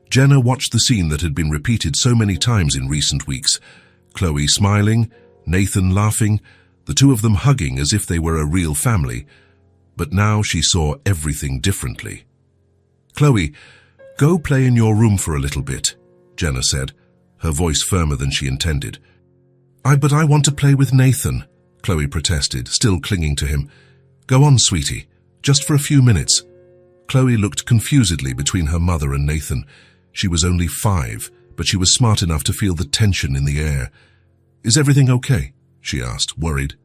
Jenna watched the scene that had been repeated so many times in recent weeks. Chloe smiling, Nathan laughing, the two of them hugging as if they were a real family. But now she saw everything differently. "Chloe, go play in your room for a little bit," Jenna said, her voice firmer than she intended. But I want to play with Nathan," Chloe protested, still clinging to him. "Go on, sweetie, just for a few minutes." Chloe looked confusedly between her mother and Nathan. She was only 5, but she was smart enough to feel the tension in the air. "Is everything okay?" she asked, worried.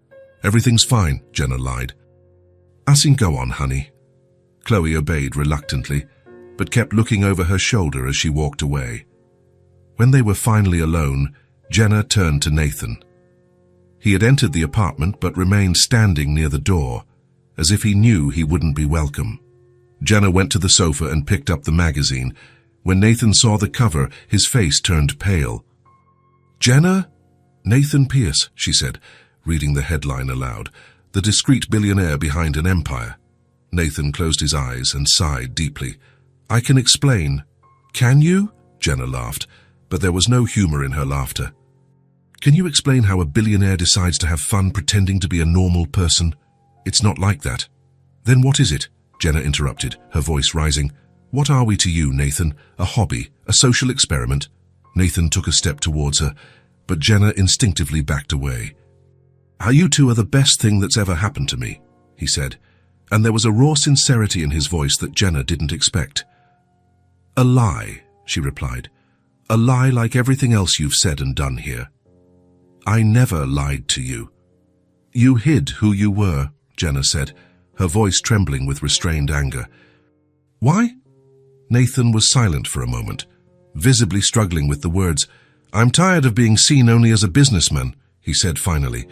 "Everything's fine," Jenna lied. "Asin, go on, honey." Chloe obeyed reluctantly, but kept looking over her shoulder as she walked away. When they were finally alone, Jenna turned to Nathan. He had entered the apartment but remained standing near the door, as if he knew he wouldn't be welcome. Jenna went to the sofa and picked up the magazine. When Nathan saw the cover, his face turned pale. "Jenna?" "Nathan Pierce," she said, reading the headline aloud. "The discreet billionaire behind an empire." Nathan closed his eyes and sighed deeply. "I can explain." "Can you?" Jenna laughed, but there was no humor in her laughter. "Can you explain how a billionaire decides to have fun pretending to be a normal person? It's not like that." "Then what is it?" Jenna interrupted, her voice rising. "What are we to you, Nathan? A hobby? A social experiment?" Nathan took a step towards her, but Jenna instinctively backed away. "You two are the best thing that's ever happened to me," he said, and there was a raw sincerity in his voice that Jenna didn't expect. "A lie," she replied. "A lie like everything else you've said and done here." I never lied to you. You hid who you were, Jenna said, her voice trembling with restrained anger. Why? Nathan was silent for a moment, visibly struggling with the words. I'm tired of being seen only as a businessman, he said finally.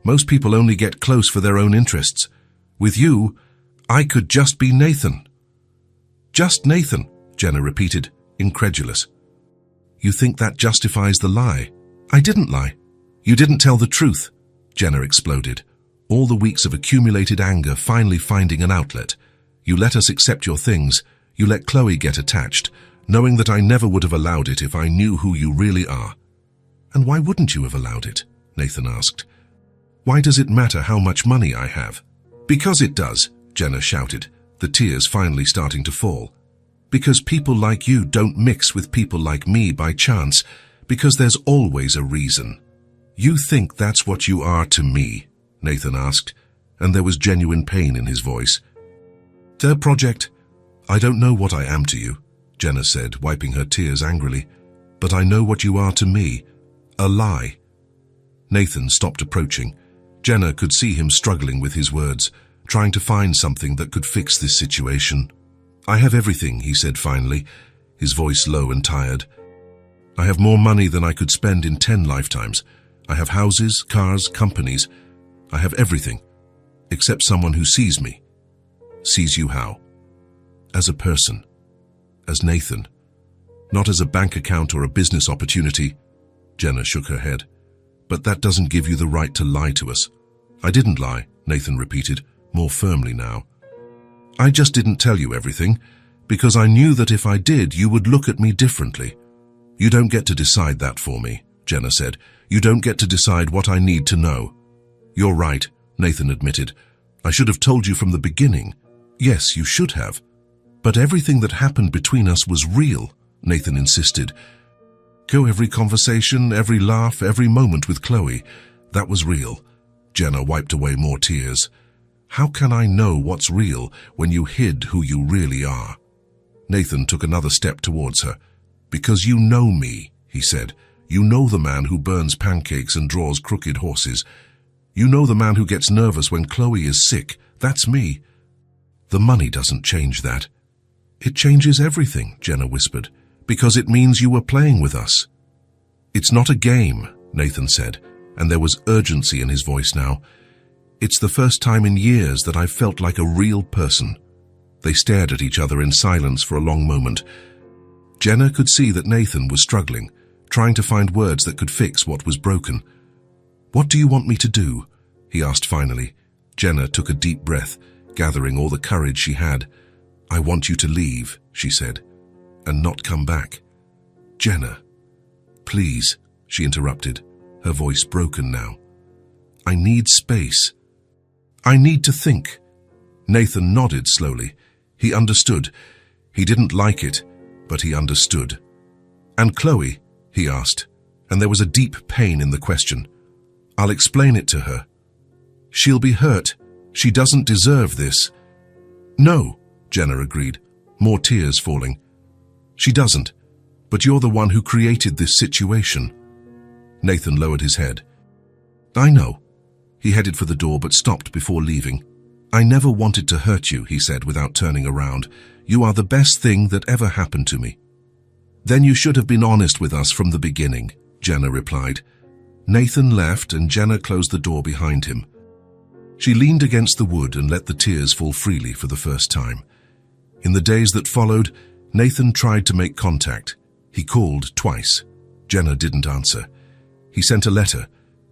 Most people only get close for their own interests. With you, I could just be Nathan. Just Nathan, Jenna repeated, incredulous. You think that justifies the lie? I didn't lie. You didn't tell the truth, Jenna exploded, all the weeks of accumulated anger finally finding an outlet. You let us accept your things. You let Chloe get attached, knowing that I never would have allowed it if I knew who you really are. And why wouldn't you have allowed it? Nathan asked. Why does it matter how much money I have? Because it does, Jenna shouted, the tears finally starting to fall. Because people like you don't mix with people like me by chance, because there's always a reason. You think that's what you are to me? Nathan asked, and there was genuine pain in his voice. Their project, I don't know what I am to you, Jenna said, wiping her tears angrily, but I know what you are to me, a lie. Nathan stopped approaching. Jenna could see him struggling with his words, trying to find something that could fix this situation. I have everything, he said finally, his voice low and tired. I have more money than I could spend in 10 lifetimes. I have houses, cars, companies. I have everything, except someone who sees me. Sees you how? As a person. As Nathan. Not as a bank account or a business opportunity. Jenna shook her head. But that doesn't give you the right to lie to us. I didn't lie, Nathan repeated, more firmly now. I just didn't tell you everything, because I knew that if I did, you would look at me differently. You don't get to decide that for me, Jenna said. You don't get to decide what I need to know. You're right, Nathan admitted. I should have told you from the beginning. Yes, you should have. But everything that happened between us was real, Nathan insisted. Every conversation, every laugh, every moment with Chloe, that was real. Jenna wiped away more tears. How can I know what's real when you hid who you really are? Nathan took another step towards her. Because you know me, he said. You know the man who burns pancakes and draws crooked horses. You know the man who gets nervous when Chloe is sick. That's me. The money doesn't change that. It changes everything, Jenna whispered, because it means you were playing with us. It's not a game, Nathan said, and there was urgency in his voice now. It's the first time in years that I've felt like a real person. They stared at each other in silence for a long moment. Jenna could see that Nathan was struggling, trying to find words that could fix what was broken. What do you want me to do? He asked finally. Jenna took a deep breath, gathering all the courage she had. I want you to leave, she said, and not come back. Jenna, please, she interrupted, her voice broken now. I need space. I need to think. Nathan nodded slowly. He understood. He didn't like it, but he understood. And Chloe? He asked, and there was a deep pain in the question. I'll explain it to her. She'll be hurt. She doesn't deserve this. No, Jenna agreed, more tears falling. She doesn't, but you're the one who created this situation. Nathan lowered his head. I know. He headed for the door but stopped before leaving. I never wanted to hurt you, he said without turning around. You are the best thing that ever happened to me. Then you should have been honest with us from the beginning, Jenna replied. Nathan left and Jenna closed the door behind him. She leaned against the wood and let the tears fall freely for the first time. In the days that followed, Nathan tried to make contact. He called twice. Jenna didn't answer. He sent a letter,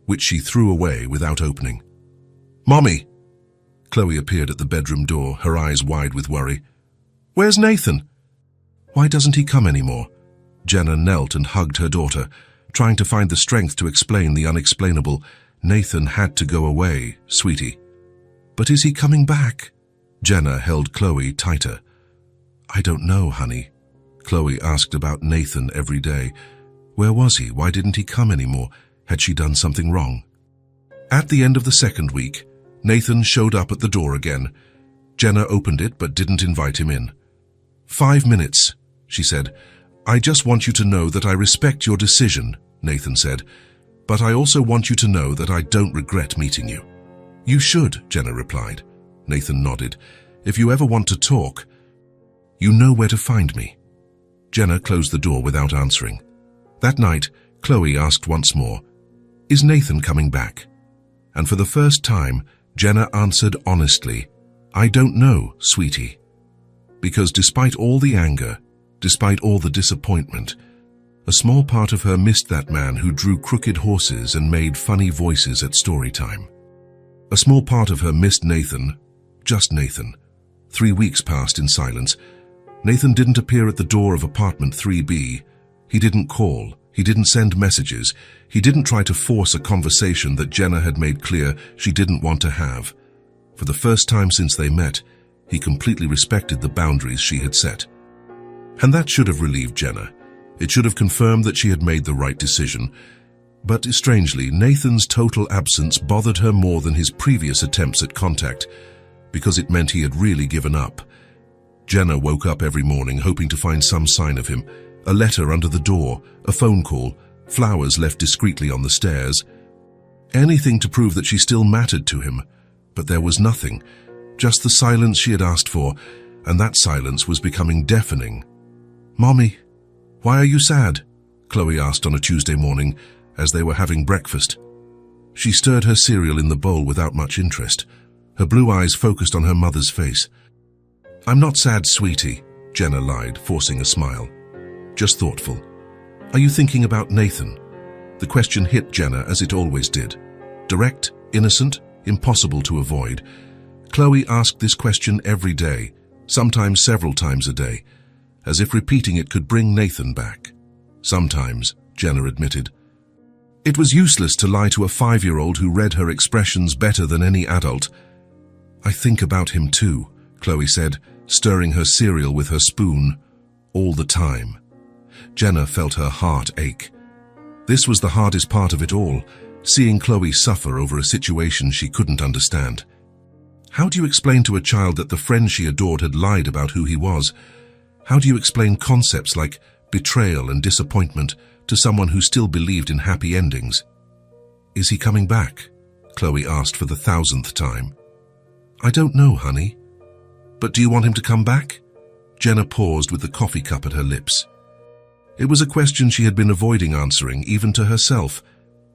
which she threw away without opening. Mommy! Chloe appeared at the bedroom door, her eyes wide with worry. Where's Nathan? Why doesn't he come anymore? Jenna knelt and hugged her daughter, trying to find the strength to explain the unexplainable. Nathan had to go away, sweetie. But is he coming back? Jenna held Chloe tighter. I don't know, honey. Chloe asked about Nathan every day. Where was he? Why didn't he come anymore? Had she done something wrong? At the end of the second week, Nathan showed up at the door again. Jenna opened it but didn't invite him in. 5 minutes, she said. I just want you to know that I respect your decision, Nathan said. But I also want you to know that I don't regret meeting you." "You should," Jenna replied. Nathan nodded. "If you ever want to talk, you know where to find me." Jenna closed the door without answering. That night, Chloe asked once more, "Is Nathan coming back?" And for the first time, Jenna answered honestly, "I don't know, sweetie." Because despite all the anger, despite all the disappointment, a small part of her missed that man who drew crooked horses and made funny voices at story time. A small part of her missed Nathan, just Nathan. 3 weeks passed in silence. Nathan didn't appear at the door of apartment 3B. He didn't call. He didn't send messages. He didn't try to force a conversation that Jenna had made clear she didn't want to have. For the first time since they met, he completely respected the boundaries she had set. And that should have relieved Jenna. It should have confirmed that she had made the right decision. But strangely, Nathan's total absence bothered her more than his previous attempts at contact, because it meant he had really given up. Jenna woke up every morning hoping to find some sign of him. A letter under the door, a phone call, flowers left discreetly on the stairs. Anything to prove that she still mattered to him. But there was nothing, just the silence she had asked for, and that silence was becoming deafening. "Mommy, why are you sad?" Chloe asked on a Tuesday morning as they were having breakfast. She stirred her cereal in the bowl without much interest. Her blue eyes focused on her mother's face. "I'm not sad, sweetie," Jenna lied, forcing a smile. "Just thoughtful." "Are you thinking about Nathan?" The question hit Jenna as it always did. Direct, innocent, impossible to avoid. Chloe asked this question every day, sometimes several times a day, as if repeating it could bring Nathan back. Sometimes, Jenna admitted. It was useless to lie to a 5-year-old who read her expressions better than any adult. "I think about him too," Chloe said, stirring her cereal with her spoon, "all the time." Jenna felt her heart ache. This was the hardest part of it all, seeing Chloe suffer over a situation she couldn't understand. How do you explain to a child that the friend she adored had lied about who he was? How do you explain concepts like betrayal and disappointment to someone who still believed in happy endings? "Is he coming back?" Chloe asked for the 1,000th time. "I don't know, honey." "But do you want him to come back?" Jenna paused with the coffee cup at her lips. It was a question she had been avoiding answering, even to herself.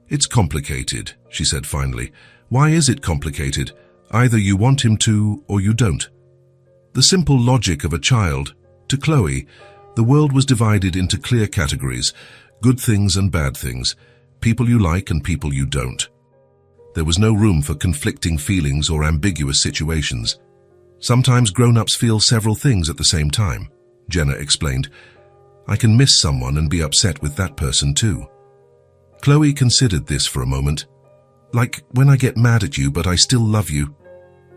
"It's complicated," she said finally. "Why is it complicated? Either you want him to, or you don't." The simple logic of a child. To Chloe, the world was divided into clear categories, good things and bad things, people you like and people you don't. There was no room for conflicting feelings or ambiguous situations. "Sometimes grown-ups feel several things at the same time," Jenna explained. "I can miss someone and be upset with that person too." Chloe considered this for a moment. "Like when I get mad at you but I still love you."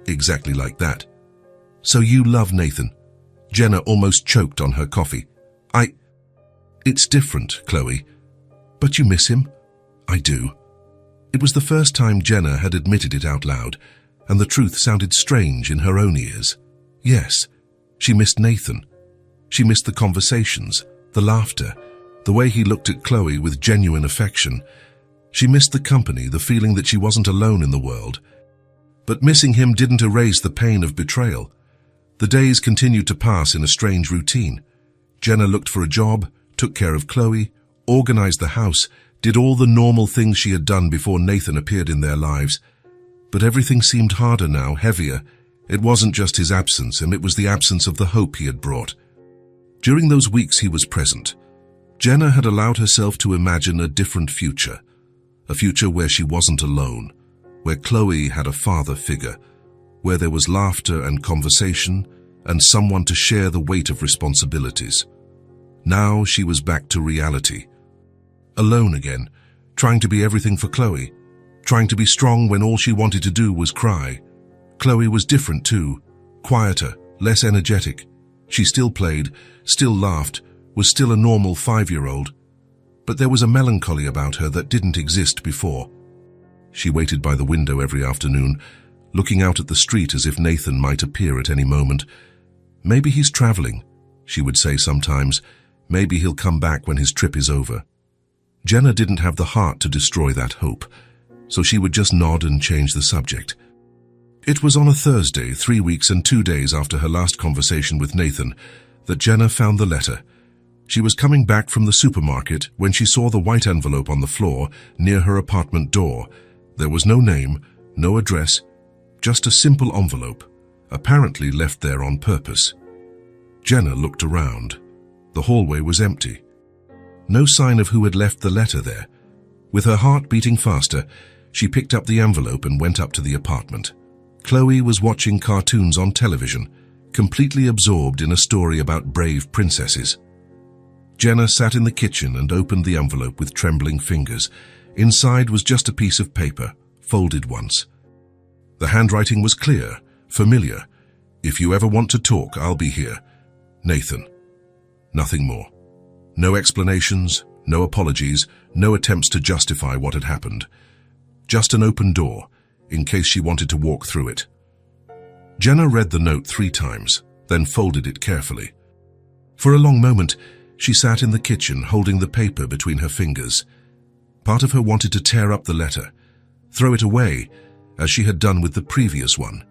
"Exactly like that." "So you love Nathan?" Jenna almost choked on her coffee. It's different, Chloe." "But you miss him?" "I do." It was the first time Jenna had admitted it out loud, and the truth sounded strange in her own ears. Yes, she missed Nathan. She missed the conversations, the laughter, the way he looked at Chloe with genuine affection. She missed the company, the feeling that she wasn't alone in the world. But missing him didn't erase the pain of betrayal. The days continued to pass in a strange routine. Jenna looked for a job, took care of Chloe, organized the house, did all the normal things she had done before Nathan appeared in their lives. But everything seemed harder now, heavier. It wasn't just his absence, and it was the absence of the hope he had brought. During those weeks he was present. Jenna had allowed herself to imagine a different future. A future where she wasn't alone, where Chloe had a father figure, where there was laughter and conversation, and someone to share the weight of responsibilities. Now she was back to reality. Alone again, trying to be everything for Chloe, trying to be strong when all she wanted to do was cry. Chloe was different too, quieter, less energetic. She still played, still laughed, was still a normal 5-year-old. But there was a melancholy about her that didn't exist before. She waited by the window every afternoon, looking out at the street as if Nathan might appear at any moment. "Maybe he's traveling," she would say sometimes. "Maybe he'll come back when his trip is over." Jenna didn't have the heart to destroy that hope, so she would just nod and change the subject. It was on a Thursday, 3 weeks and 2 days after her last conversation with Nathan, that Jenna found the letter. She was coming back from the supermarket when she saw the white envelope on the floor near her apartment door. There was no name, no address, just a simple envelope, apparently left there on purpose. Jenna looked around. The hallway was empty. No sign of who had left the letter there. With her heart beating faster, she picked up the envelope and went up to the apartment. Chloe was watching cartoons on television, completely absorbed in a story about brave princesses. Jenna sat in the kitchen and opened the envelope with trembling fingers. Inside was just a piece of paper, folded once. The handwriting was clear, familiar. "If you ever want to talk, I'll be here. Nathan." Nothing more. No explanations, no apologies, no attempts to justify what had happened. Just an open door, in case she wanted to walk through it. Jenna read the note 3 times, then folded it carefully. For a long moment, she sat in the kitchen holding the paper between her fingers. Part of her wanted to tear up the letter, throw it away, as she had done with the previous one.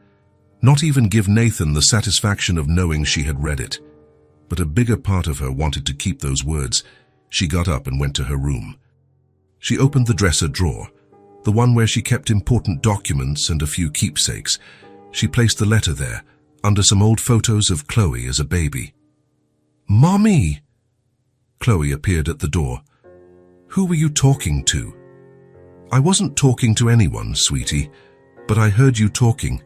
Not even give Nathan the satisfaction of knowing she had read it. But a bigger part of her wanted to keep those words. She got up and went to her room. She opened the dresser drawer, the one where she kept important documents and a few keepsakes. She placed the letter there, under some old photos of Chloe as a baby. "Mommy!" Chloe appeared at the door. "Who were you talking to?" "I wasn't talking to anyone, sweetie, but I heard you talking."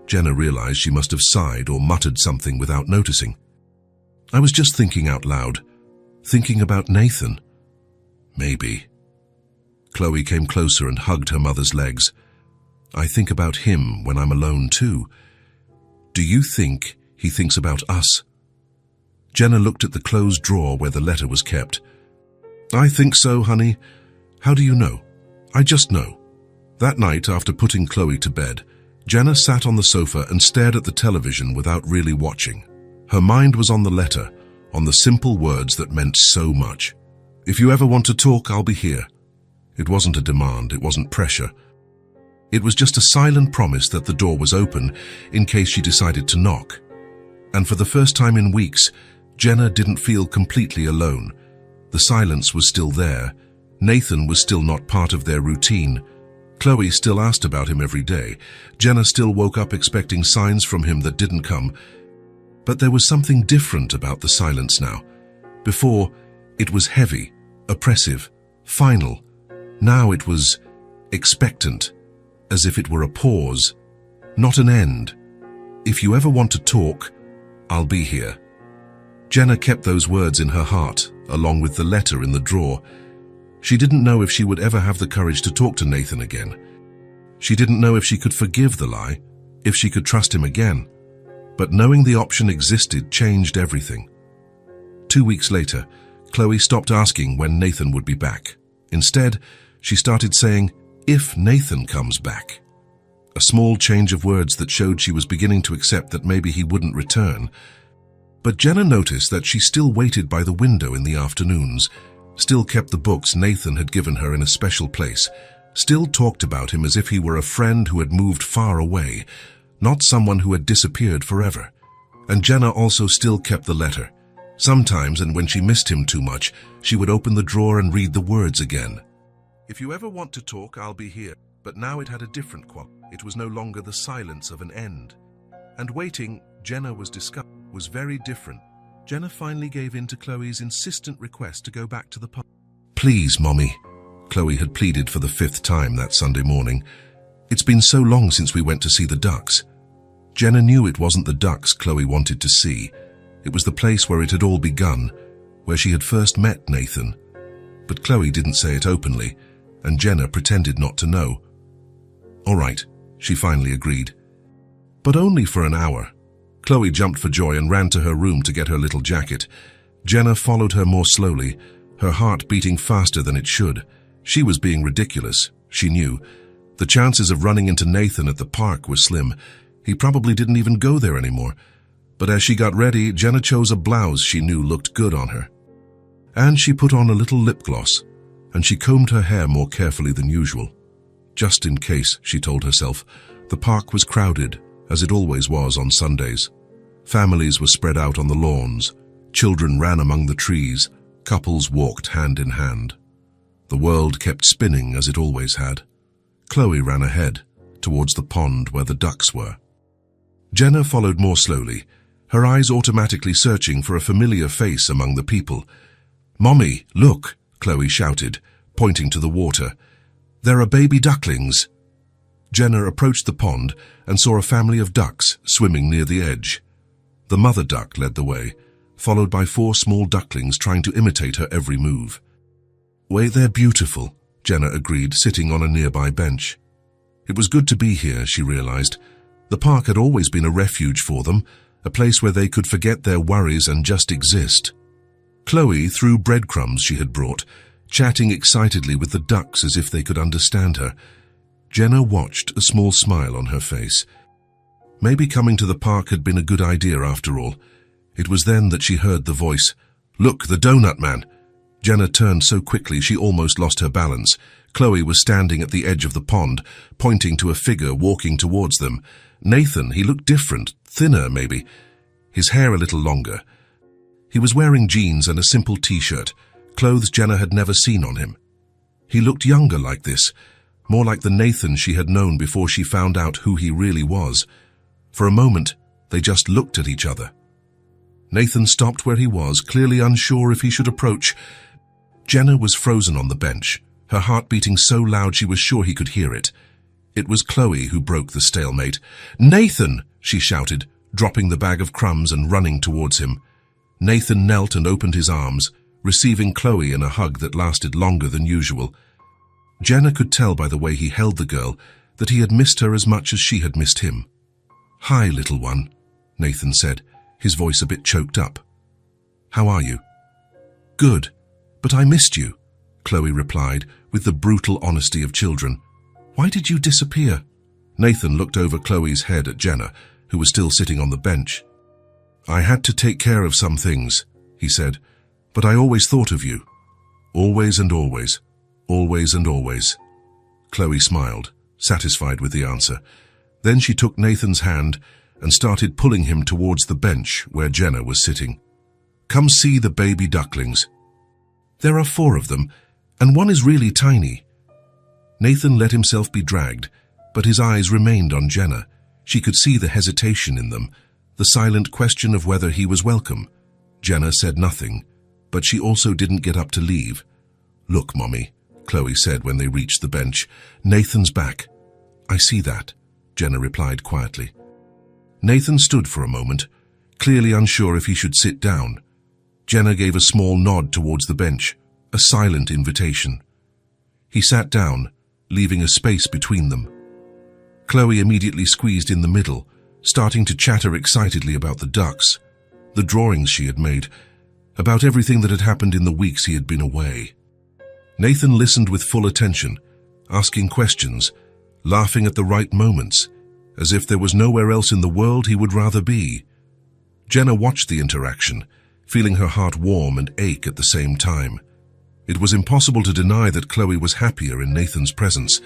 Jenna realized she must have sighed or muttered something without noticing. "I was just thinking out loud, thinking about Nathan." "Maybe." Chloe came closer and hugged her mother's legs. "I think about him when I'm alone too. Do you think he thinks about us?" Jenna looked at the closed drawer where the letter was kept. "I think so, honey. How do you know?" "I just know." That night, after putting Chloe to bed, Jenna sat on the sofa and stared at the television without really watching. Her mind was on the letter, on the simple words that meant so much. "If you ever want to talk, I'll be here." It wasn't a demand, it wasn't pressure. It was just a silent promise that the door was open in case she decided to knock. And for the first time in weeks, Jenna didn't feel completely alone. The silence was still there. Nathan was still not part of their routine. Chloe still asked about him every day. Jenna still woke up expecting signs from him that didn't come. But there was something different about the silence now. Before, it was heavy, oppressive, final. Now it was expectant, as if it were a pause, not an end. "If you ever want to talk, I'll be here." Jenna kept those words in her heart, along with the letter in the drawer. She didn't know if she would ever have the courage to talk to Nathan again. She didn't know if she could forgive the lie, if she could trust him again. But knowing the option existed changed everything. 2 weeks later, Chloe stopped asking when Nathan would be back. Instead, she started saying, "If Nathan comes back." A small change of words that showed she was beginning to accept that maybe he wouldn't return. But Jenna noticed that she still waited by the window in the afternoons, still kept the books Nathan had given her in a special place, still talked about him as if he were a friend who had moved far away, not someone who had disappeared forever. And Jenna also still kept the letter. Sometimes, and when she missed him too much, she would open the drawer and read the words again. "If you ever want to talk, I'll be here." But now it had a different quality. It was no longer the silence of an end. And waiting, Jenna was very different. Jenna finally gave in to Chloe's insistent request to go back to the pub. "Please, Mommy," Chloe had pleaded for the 5th time that Sunday morning. "It's been so long since we went to see the ducks." Jenna knew it wasn't the ducks Chloe wanted to see. It was the place where it had all begun, where she had first met Nathan. But Chloe didn't say it openly, and Jenna pretended not to know. "All right," she finally agreed. But only for an hour. Chloe jumped for joy and ran to her room to get her little jacket. Jenna followed her more slowly, her heart beating faster than it should. She was being ridiculous, she knew. The chances of running into Nathan at the park were slim. He probably didn't even go there anymore. But as she got ready, Jenna chose a blouse she knew looked good on her. And she put on a little lip gloss. and she combed her hair more carefully than usual. Just in case, she told herself. The park was crowded, as it always was on Sundays. Families were spread out on the lawns, children ran among the trees, couples walked hand in hand. The world kept spinning as it always had. Chloe ran ahead, towards the pond where the ducks were. Jenna followed more slowly, her eyes automatically searching for a familiar face among the people. "Mommy, look," Chloe shouted, pointing to the water. "There are baby ducklings." Jenna approached the pond and saw a family of ducks swimming near the edge. The mother duck led the way, followed by 4 small ducklings trying to imitate her every move. "Wait, they're beautiful," Jenna agreed, sitting on a nearby bench. It was good to be here, she realized. The park had always been a refuge for them, a place where they could forget their worries and just exist. Chloe threw breadcrumbs she had brought, chatting excitedly with the ducks as if they could understand her. Jenna watched, a small smile on her face. Maybe coming to the park had been a good idea after all. It was then that she heard the voice. "Look, the donut man!" Jenna turned so quickly she almost lost her balance. Chloe was standing at the edge of the pond, pointing to a figure walking towards them. Nathan, he looked different, thinner maybe, his hair a little longer. He was wearing jeans and a simple t-shirt, clothes Jenna had never seen on him. He looked younger like this, more like the Nathan she had known before she found out who he really was. For a moment, they just looked at each other. Nathan stopped where he was, clearly unsure if he should approach. Jenna was frozen on the bench, her heart beating so loud she was sure he could hear it. It was Chloe who broke the stalemate. "Nathan!" she shouted, dropping the bag of crumbs and running towards him. Nathan knelt and opened his arms, receiving Chloe in a hug that lasted longer than usual. Jenna could tell by the way he held the girl that he had missed her as much as she had missed him. "Hi, little one," Nathan said, his voice a bit choked up. "How are you?" "Good, but I missed you," Chloe replied with the brutal honesty of children. "Why did you disappear?" Nathan looked over Chloe's head at Jenna, who was still sitting on the bench. "I had to take care of some things," he said, "but I always thought of you. Always and always. Always and always." Chloe smiled, satisfied with the answer. Then she took Nathan's hand and started pulling him towards the bench where Jenna was sitting. "Come see the baby ducklings. There are 4 of them, and one is really tiny." Nathan let himself be dragged, but his eyes remained on Jenna. She could see the hesitation in them, the silent question of whether he was welcome. Jenna said nothing, but she also didn't get up to leave. "Look, Mommy," Chloe said when they reached the bench. "Nathan's back." "I see that," Jenna replied quietly. Nathan stood for a moment, clearly unsure if he should sit down. Jenna gave a small nod towards the bench, a silent invitation. He sat down, leaving a space between them. Chloe immediately squeezed in the middle, starting to chatter excitedly about the ducks, the drawings she had made, about everything that had happened in the weeks he had been away. Nathan listened with full attention, asking questions, laughing at the right moments, as if there was nowhere else in the world he would rather be. Jenna watched the interaction, feeling her heart warm and ache at the same time. It was impossible to deny that Chloe was happier in Nathan's presence.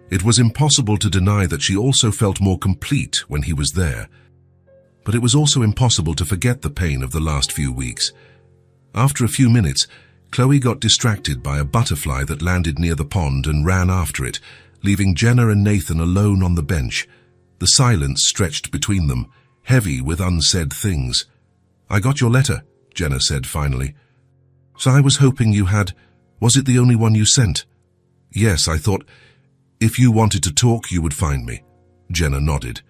It was impossible to deny that she also felt more complete when he was there. But it was also impossible to forget the pain of the last few weeks. After a few minutes, Chloe got distracted by a butterfly that landed near the pond and ran after it, leaving Jenna and Nathan alone on the bench. The silence stretched between them, heavy with unsaid things. "I got your letter," Jenna said finally. "So I was hoping you had. Was it the only one you sent?" "Yes, I thought if you wanted to talk, you would find me." Jenna nodded.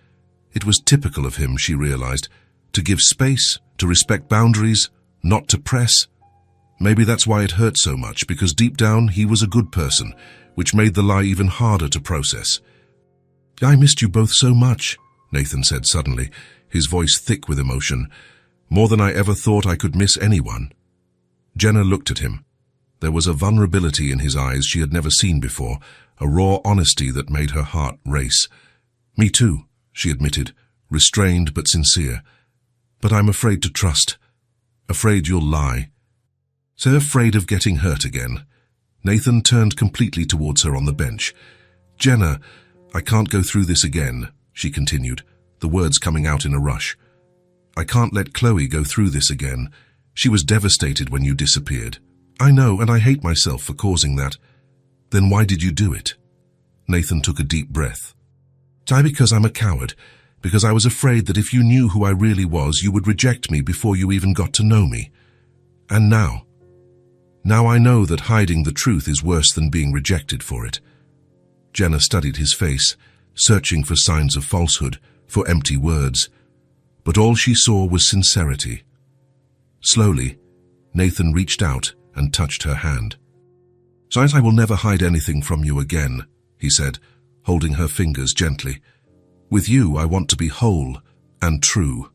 It was typical of him, she realized, to give space, to respect boundaries, not to press. Maybe that's why it hurt so much, because deep down he was a good person, which made the lie even harder to process. "I missed you both so much," Nathan said suddenly, his voice thick with emotion. "More than I ever thought I could miss anyone." Jenna looked at him. There was a vulnerability in his eyes she had never seen before, a raw honesty that made her heart race. "Me too," she admitted, restrained but sincere. "But I'm afraid to trust. Afraid you'll lie." "So afraid of getting hurt again?" Nathan turned completely towards her on the bench. "Jenna, I can't go through this again," she continued, the words coming out in a rush. "I can't let Chloe go through this again. She was devastated when you disappeared. I know, and I hate myself for causing that." "Then why did you do it?" Nathan took a deep breath. Because I'm a coward. Because I was afraid that if you knew who I really was, you would reject me before you even got to know me. And now I know that hiding the truth is worse than being rejected for it." Jenna studied his face, searching for signs of falsehood, for empty words. But all she saw was sincerity. Slowly, Nathan reached out and touched her hand. "I will never hide anything from you again," he said, holding her fingers gently. "With you, I want to be whole and true."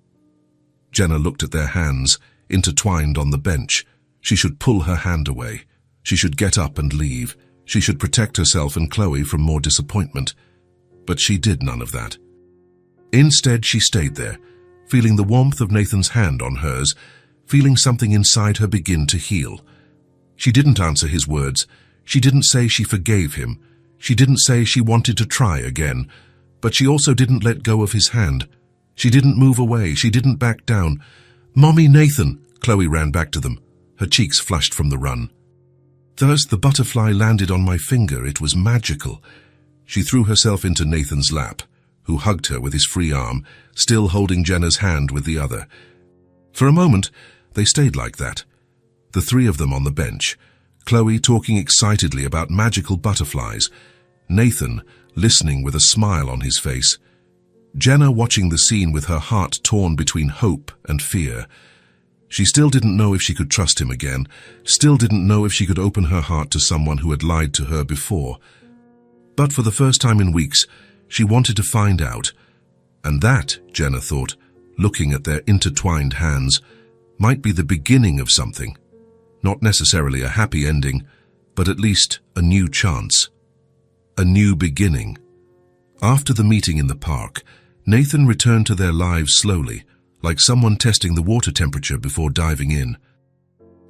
Jenna looked at their hands, intertwined on the bench. She should pull her hand away. She should get up and leave. She should protect herself and Chloe from more disappointment. But she did none of that. Instead, she stayed there, feeling the warmth of Nathan's hand on hers, feeling something inside her begin to heal. She didn't answer his words. She didn't say she forgave him. She didn't say she wanted to try again. But she also didn't let go of his hand. She didn't move away. She didn't back down. "Mommy, Nathan!" Chloe ran back to them. Her cheeks flushed from the run. "Thus the butterfly landed on my finger. It was magical." She threw herself into Nathan's lap, who hugged her with his free arm, still holding Jenna's hand with the other. For a moment, they stayed like that, the three of them on the bench, Chloe talking excitedly about magical butterflies, Nathan listening with a smile on his face, Jenna watching the scene with her heart torn between hope and fear. She still didn't know if she could trust him again, still didn't know if she could open her heart to someone who had lied to her before. But for the first time in weeks, she wanted to find out. And that, Jenna thought, looking at their intertwined hands, might be the beginning of something. Not necessarily a happy ending, but at least a new chance. A new beginning. After the meeting in the park, Nathan returned to their lives slowly, like someone testing the water temperature before diving in.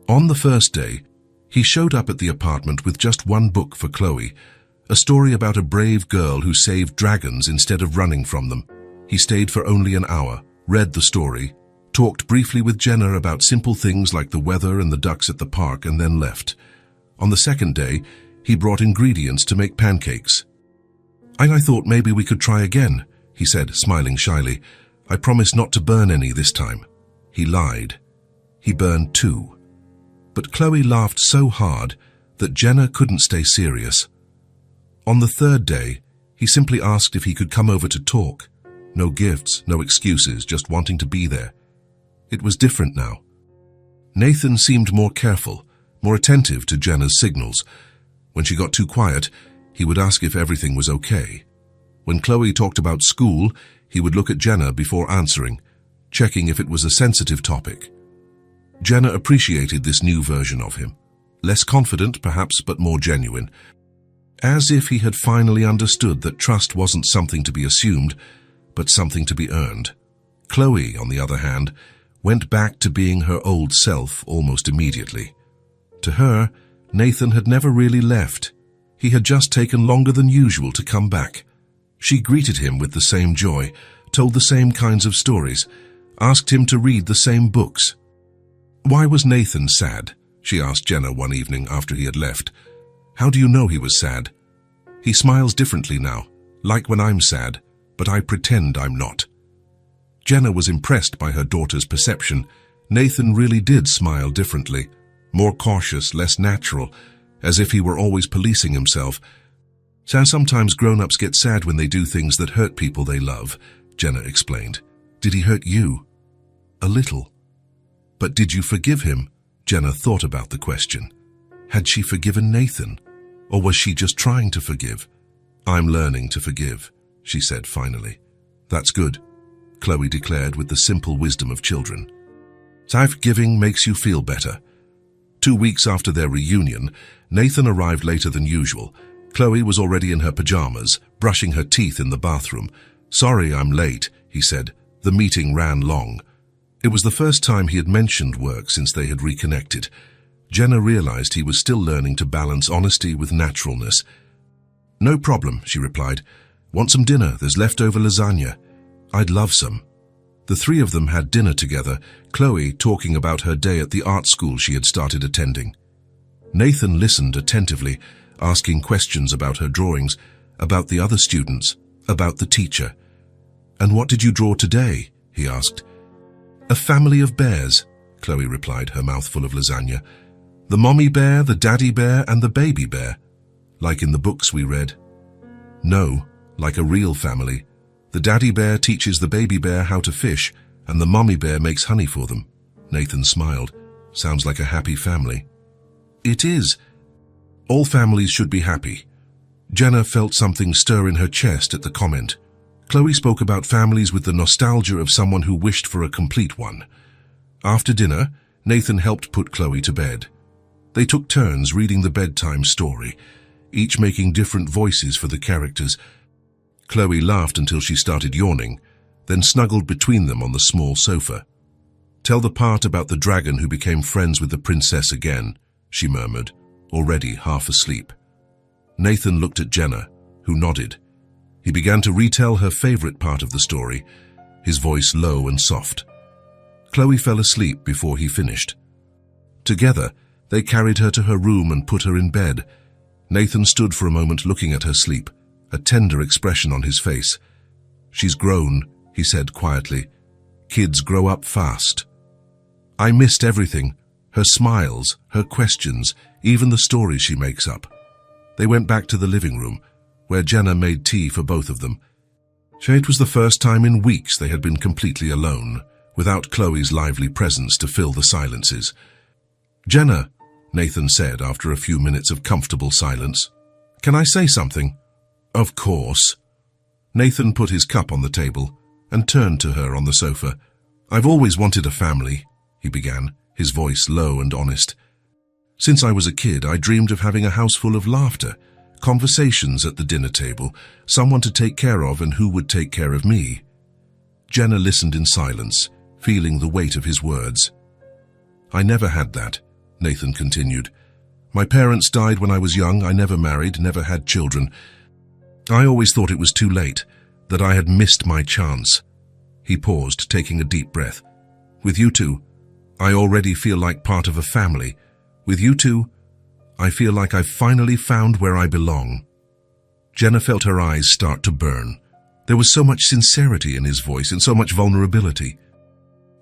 On the first day, he showed up at the apartment with just one book for Chloe, a story about a brave girl who saved dragons instead of running from them. He stayed for only an hour, read the story, talked briefly with Jenna about simple things like the weather and the ducks at the park, and then left. On the second day, he brought ingredients to make pancakes. I thought maybe we could try again," he said, smiling shyly. "I promise not to burn any this time." He lied. He burned 2. But Chloe laughed so hard that Jenna couldn't stay serious. On the third day, he simply asked if he could come over to talk. No gifts, no excuses, just wanting to be there. It was different now. Nathan seemed more careful, more attentive to Jenna's signals. When she got too quiet, he would ask if everything was okay. When Chloe talked about school, he would look at Jenna before answering, checking if it was a sensitive topic. Jenna appreciated this new version of him. Less confident, perhaps, but more genuine. As if he had finally understood that trust wasn't something to be assumed, but something to be earned. Chloe, on the other hand, went back to being her old self almost immediately. To her, Nathan had never really left. He had just taken longer than usual to come back. She greeted him with the same joy, told the same kinds of stories, asked him to read the same books. "Why was Nathan sad?" she asked Jenna one evening after he had left. "How do you know he was sad?" "He smiles differently now, like when I'm sad, but I pretend I'm not." Jenna was impressed by her daughter's perception. Nathan really did smile differently, more cautious, less natural, as if he were always policing himself. "So sometimes grown-ups get sad when they do things that hurt people they love," Jenna explained. "Did he hurt you?" "A little." "But did you forgive him?" Jenna thought about the question. Had she forgiven Nathan? Or was she just trying to forgive? "I'm learning to forgive," she said finally. "That's good," Chloe declared with the simple wisdom of children. "Forgiving makes you feel better." 2 weeks after their reunion, Nathan arrived later than usual. Chloe was already in her pajamas, brushing her teeth in the bathroom. "Sorry I'm late," he said. The meeting ran long. It was the first time he had mentioned work since they had reconnected. Jenna realized he was still learning to balance honesty with naturalness. "No problem," she replied. "Want some dinner? There's leftover lasagna." "I'd love some." The three of them had dinner together, Chloe talking about her day at the art school she had started attending. Nathan listened attentively, asking questions about her drawings, about the other students, about the teacher. "And what did you draw today?" he asked. "A family of bears," Chloe replied, her mouth full of lasagna. "The mommy bear, the daddy bear, and the baby bear. Like in the books we read." "No, like a real family. The daddy bear teaches the baby bear how to fish, and the mommy bear makes honey for them." Nathan smiled. "Sounds like a happy family." "It is. All families should be happy." Jenna felt something stir in her chest at the comment. Chloe spoke about families with the nostalgia of someone who wished for a complete one. After dinner, Nathan helped put Chloe to bed. They took turns reading the bedtime story, each making different voices for the characters. Chloe laughed until she started yawning, then snuggled between them on the small sofa. "Tell the part about the dragon who became friends with the princess again," she murmured, already half asleep. Nathan looked at Jenna, who nodded. He began to retell her favorite part of the story, his voice low and soft. Chloe fell asleep before he finished. Together, they carried her to her room and put her in bed. Nathan stood for a moment looking at her sleep, a tender expression on his face. "She's grown," he said quietly. "Kids grow up fast." "I missed everything, her smiles, her questions, even the stories she makes up." They went back to the living room, where Jenna made tea for both of them. It was the first time in weeks they had been completely alone, without Chloe's lively presence to fill the silences. "Jenna," Nathan said after a few minutes of comfortable silence, "can I say something?" "Of course." Nathan put his cup on the table and turned to her on the sofa. "I've always wanted a family," he began, his voice low and honest. "Since I was a kid, I dreamed of having a house full of laughter, conversations at the dinner table, someone to take care of and who would take care of me." Jenna listened in silence, feeling the weight of his words. "I never had that," Nathan continued. "My parents died when I was young. I never married, never had children. I always thought it was too late, that I had missed my chance." He paused, taking a deep breath. "With you two, I already feel like part of a family. With you two, I feel like I've finally found where I belong." Jenna felt her eyes start to burn. There was so much sincerity in his voice and so much vulnerability.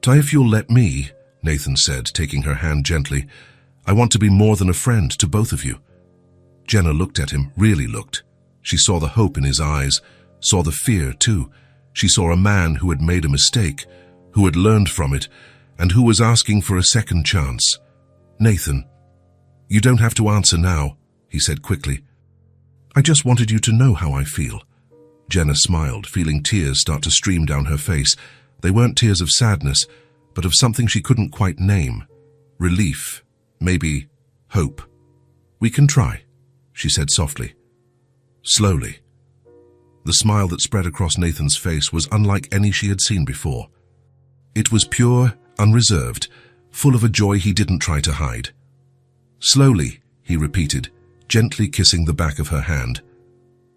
"If you'll let me," Nathan said, taking her hand gently, "I want to be more than a friend to both of you." Jenna looked at him, really looked. She saw the hope in his eyes, saw the fear too. She saw a man who had made a mistake, who had learned from it, and who was asking for a second chance. "Nathan, you don't have to answer now," he said quickly. "I just wanted you to know how I feel." Jenna smiled, feeling tears start to stream down her face. They weren't tears of sadness, but of something she couldn't quite name. Relief, maybe hope. "We can try," she said softly. Slowly. The smile that spread across Nathan's face was unlike any she had seen before. It was pure, unreserved, full of a joy he didn't try to hide. "Slowly," he repeated, gently kissing the back of her hand.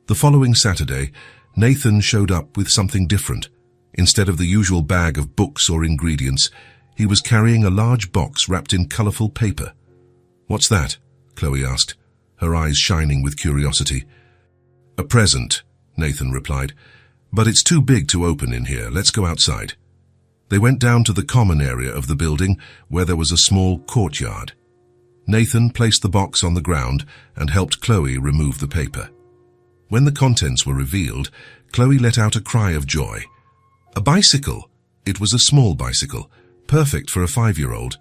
The following Saturday, Nathan showed up with something different. Instead of the usual bag of books or ingredients, he was carrying a large box wrapped in colorful paper. "What's that?" Chloe asked, her eyes shining with curiosity. "A present," Nathan replied, "but it's too big to open in here. Let's go outside." They went down to the common area of the building, where there was a small courtyard. Nathan placed the box on the ground and helped Chloe remove the paper. When the contents were revealed, Chloe let out a cry of joy. A bicycle! It was a small bicycle, perfect for a 5-year-old.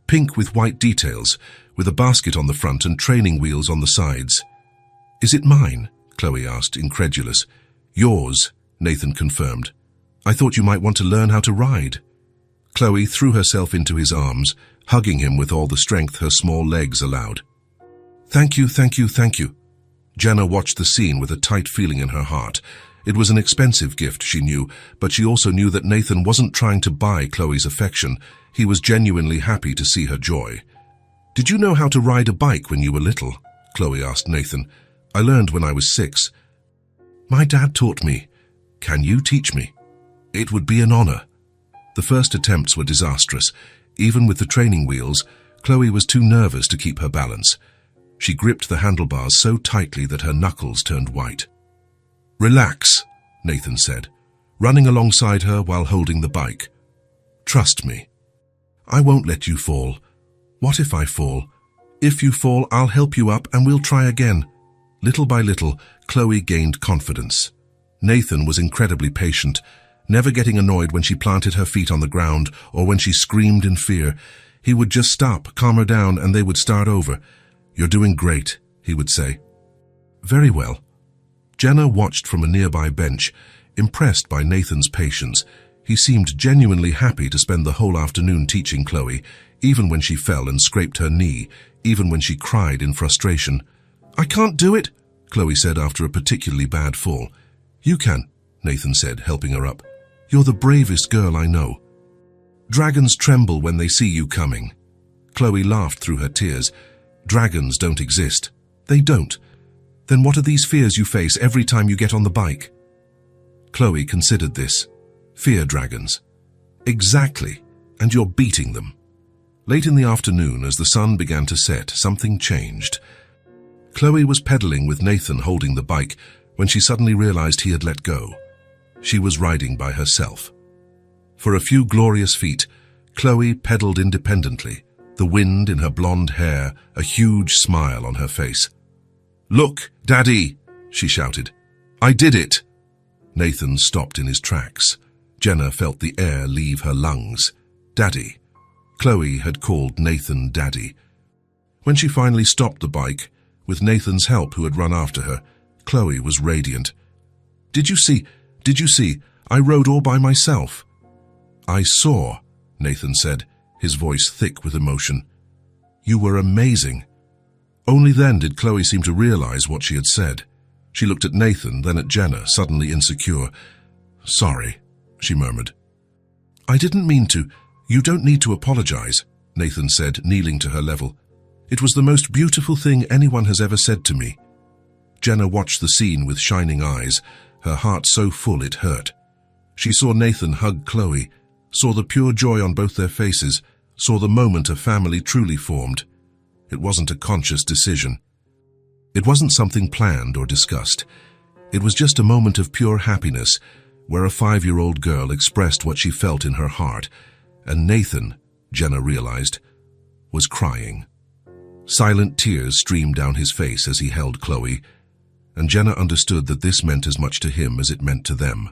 Pink with white details, with a basket on the front and training wheels on the sides. "Is it mine?" Chloe asked, incredulous. "Yours," Nathan confirmed. "I thought you might want to learn how to ride." Chloe threw herself into his arms, hugging him with all the strength her small legs allowed. "Thank you, thank you, thank you." Jenna watched the scene with a tight feeling in her heart. It was an expensive gift, she knew, but she also knew that Nathan wasn't trying to buy Chloe's affection. He was genuinely happy to see her joy. Did you know how to ride a bike when you were little? Chloe asked Nathan. I learned when I was 6. My dad taught me. Can you teach me? It would be an honor. The first attempts were disastrous. Even with the training wheels, Chloe was too nervous to keep her balance. She gripped the handlebars so tightly that her knuckles turned white. Relax, Nathan said, running alongside her while holding the bike. Trust me. I won't let you fall. What if I fall? If you fall, I'll help you up and we'll try again. Little by little, Chloe gained confidence. Nathan was incredibly patient, never getting annoyed when she planted her feet on the ground or when she screamed in fear. He would just stop, calm her down, and they would start over. You're doing great, he would say. Very well. Jenna watched from a nearby bench, impressed by Nathan's patience. He seemed genuinely happy to spend the whole afternoon teaching Chloe, even when she fell and scraped her knee, even when she cried in frustration. I can't do it, Chloe said after a particularly bad fall. You can, Nathan said, helping her up. You're the bravest girl I know. Dragons tremble when they see you coming. Chloe laughed through her tears. Dragons don't exist. They don't. Then what are these fears you face every time you get on the bike? Chloe considered this. Fear dragons. Exactly. And you're beating them. Late in the afternoon, as the sun began to set, something changed. Chloe was pedaling with Nathan holding the bike when she suddenly realized he had let go. She was riding by herself. For a few glorious feet, Chloe pedaled independently, the wind in her blonde hair, a huge smile on her face. Look, Daddy, she shouted. I did it. Nathan stopped in his tracks. Jenna felt the air leave her lungs. Daddy. Chloe had called Nathan Daddy. When she finally stopped the bike, with Nathan's help who had run after her, Chloe was radiant. Did you see? I rode all by myself. I saw, Nathan said, his voice thick with emotion. You were amazing. Only then did Chloe seem to realize what she had said. She looked at Nathan, then at Jenna, suddenly insecure. Sorry, she murmured. I didn't mean to. You don't need to apologize, Nathan said, kneeling to her level. It was the most beautiful thing anyone has ever said to me. Jenna watched the scene with shining eyes, her heart so full it hurt. She saw Nathan hug Chloe, saw the pure joy on both their faces, saw the moment a family truly formed. It wasn't a conscious decision. It wasn't something planned or discussed. It was just a moment of pure happiness, where a 5-year-old girl expressed what she felt in her heart, and Nathan, Jenna realized, was crying. Silent tears streamed down his face as he held Chloe, and Jenna understood that this meant as much to him as it meant to them.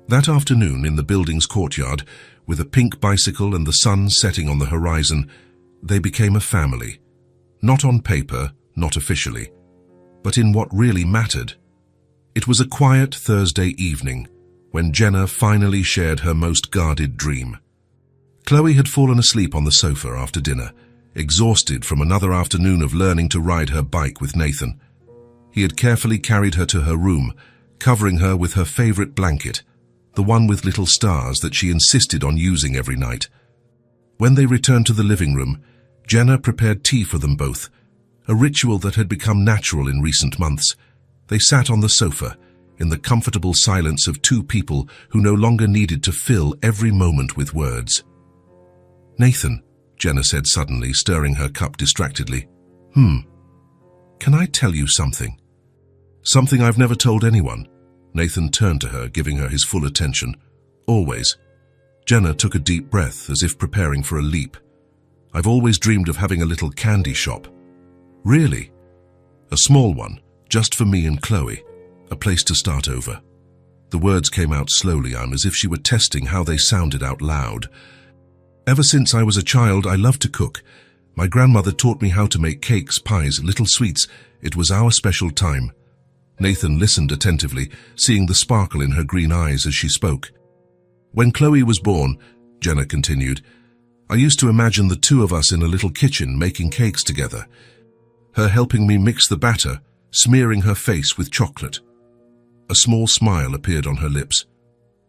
That afternoon in the building's courtyard, with a pink bicycle and the sun setting on the horizon, they became a family. Not on paper, not officially, but in what really mattered. It was a quiet Thursday evening when Jenna finally shared her most guarded dream. Chloe had fallen asleep on the sofa after dinner, exhausted from another afternoon of learning to ride her bike with Nathan. He had carefully carried her to her room, covering her with her favorite blanket, the one with little stars that she insisted on using every night. When they returned to the living room, Jenna prepared tea for them both, a ritual that had become natural in recent months. They sat on the sofa, in the comfortable silence of two people who no longer needed to fill every moment with words. Nathan, Jenna said suddenly, stirring her cup distractedly. Can I tell you something? Something I've never told anyone. Nathan turned to her, giving her his full attention. Always. Jenna took a deep breath, as if preparing for a leap. I've always dreamed of having a little candy shop. Really? A small one, just for me and Chloe. A place to start over. The words came out slowly, as if she were testing how they sounded out loud. Ever since I was a child, I loved to cook. My grandmother taught me how to make cakes, pies, little sweets. It was our special time. Nathan listened attentively, seeing the sparkle in her green eyes as she spoke. When Chloe was born, Jenna continued, I used to imagine the two of us in a little kitchen making cakes together. Her helping me mix the batter, smearing her face with chocolate. A small smile appeared on her lips.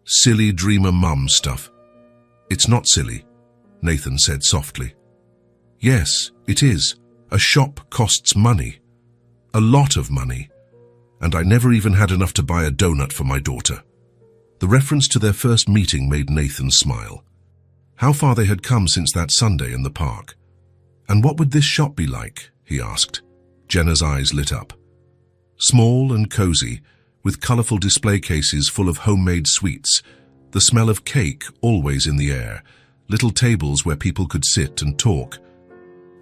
Silly dreamer mum stuff. It's not silly, Nathan said softly. Yes, it is. A shop costs money. A lot of money. And I never even had enough to buy a donut for my daughter. The reference to their first meeting made Nathan smile. How far they had come since that Sunday in the park. And what would this shop be like? He asked. Jenna's eyes lit up. Small and cozy, with colorful display cases full of homemade sweets, the smell of cake always in the air, little tables where people could sit and talk,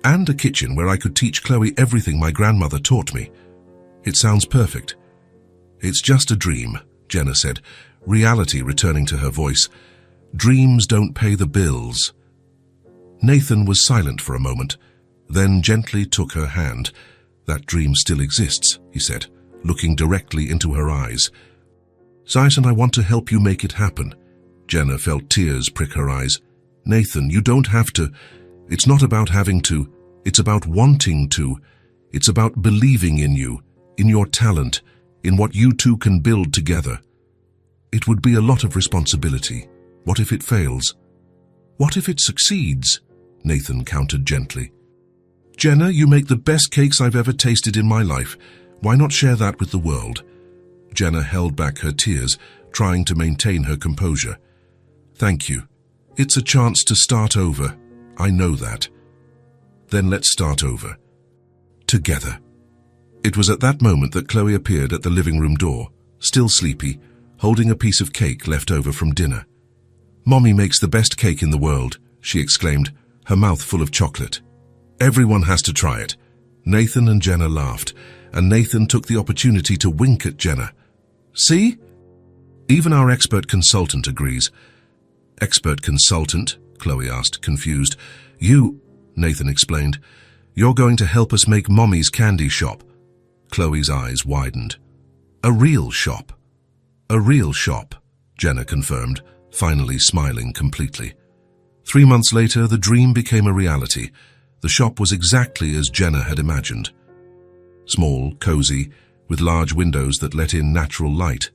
and a kitchen where I could teach Chloe everything my grandmother taught me. It sounds perfect. It's just a dream, Jenna said, reality returning to her voice. Dreams don't pay the bills. Nathan was silent for a moment, then gently took her hand. That dream still exists, he said, looking directly into her eyes. Zeiss and I want to help you make it happen. Jenna felt tears prick her eyes. Nathan, you don't have to. It's not about having to. It's about wanting to. It's about believing in you, in your talent, in what you two can build together. It would be a lot of responsibility. What if it fails? What if it succeeds? Nathan countered gently. Jenna, you make the best cakes I've ever tasted in my life. Why not share that with the world? Jenna held back her tears, trying to maintain her composure. Thank you. It's a chance to start over. I know that. Then let's start over. Together. It was at that moment that Chloe appeared at the living room door, still sleepy, holding a piece of cake left over from dinner. Mommy makes the best cake in the world, she exclaimed, her mouth full of chocolate. Everyone has to try it. Nathan and Jenna laughed, and Nathan took the opportunity to wink at Jenna. See? Even our expert consultant agrees. Expert consultant? Chloe asked, confused. You, Nathan explained. You're going to help us make Mommy's candy shop. Chloe's eyes widened. A real shop. A real shop, Jenna confirmed, finally smiling completely. 3 months later, the dream became a reality. The shop was exactly as Jenna had imagined. Small, cozy, with large windows that let in natural light.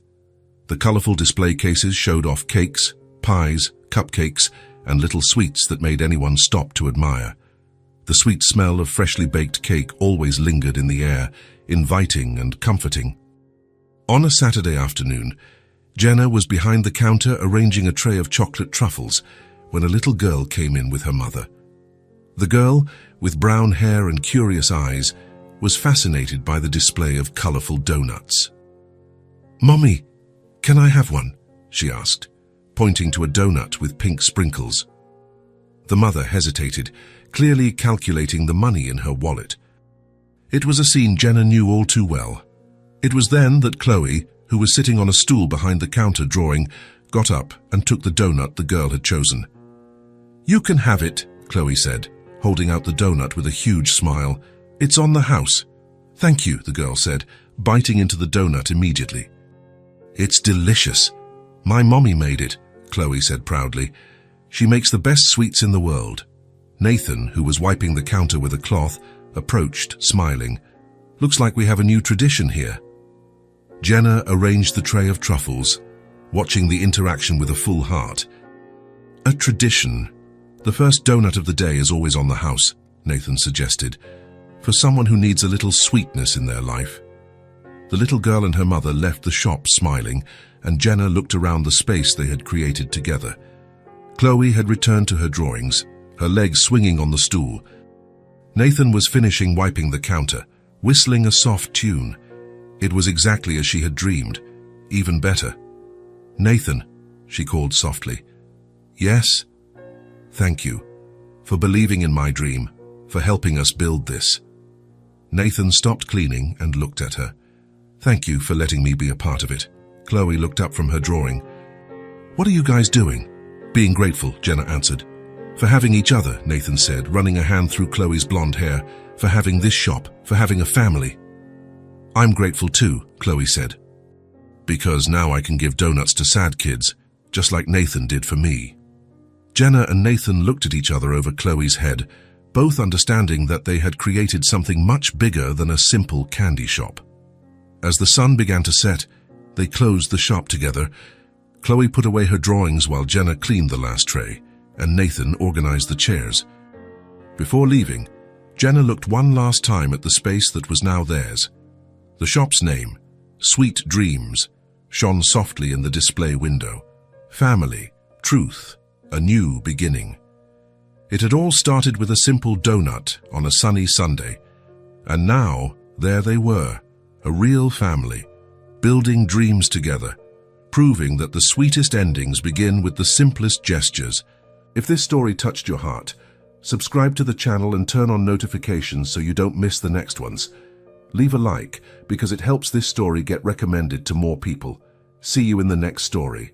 The colorful display cases showed off cakes, pies, cupcakes, and little sweets that made anyone stop to admire. The sweet smell of freshly baked cake always lingered in the air, inviting and comforting. On a Saturday afternoon, Jenna was behind the counter arranging a tray of chocolate truffles when a little girl came in with her mother. The girl, with brown hair and curious eyes, was fascinated by the display of colorful donuts. Mommy, can I have one? She asked, pointing to a donut with pink sprinkles. The mother hesitated, clearly calculating the money in her wallet. It was a scene Jenna knew all too well. It was then that Chloe, who was sitting on a stool behind the counter drawing, got up and took the donut the girl had chosen. You can have it, Chloe said, holding out the donut with a huge smile. It's on the house. Thank you, the girl said, biting into the donut immediately. It's delicious. My mommy made it, Chloe said proudly. She makes the best sweets in the world. Nathan, who was wiping the counter with a cloth, approached, smiling. Looks like we have a new tradition here. Jenna arranged the tray of truffles, watching the interaction with a full heart. A tradition. The first donut of the day is always on the house, Nathan suggested, for someone who needs a little sweetness in their life. The little girl and her mother left the shop smiling, and Jenna looked around the space they had created together. Chloe had returned to her drawings, her legs swinging on the stool. Nathan was finishing wiping the counter, whistling a soft tune. It was exactly as she had dreamed, even better. Nathan, she called softly. Yes? Thank you, for believing in my dream, for helping us build this. Nathan stopped cleaning and looked at her. Thank you for letting me be a part of it. Chloe looked up from her drawing. What are you guys doing? Being grateful, Jenna answered. For having each other, Nathan said, running a hand through Chloe's blonde hair. For having this shop, for having a family. I'm grateful too, Chloe said. Because now I can give donuts to sad kids, just like Nathan did for me. Jenna and Nathan looked at each other over Chloe's head, both understanding that they had created something much bigger than a simple candy shop. As the sun began to set, they closed the shop together. Chloe put away her drawings while Jenna cleaned the last tray, and Nathan organized the chairs. Before leaving, Jenna looked one last time at the space that was now theirs. The shop's name, Sweet Dreams, shone softly in the display window. Family, truth, a new beginning. It had all started with a simple donut on a sunny Sunday, and now there they were, a real family, building dreams together, proving that the sweetest endings begin with the simplest gestures. If this story touched your heart, subscribe to the channel and turn on notifications so you don't miss the next ones. Leave a like because it helps this story get recommended to more people. See you in the next story.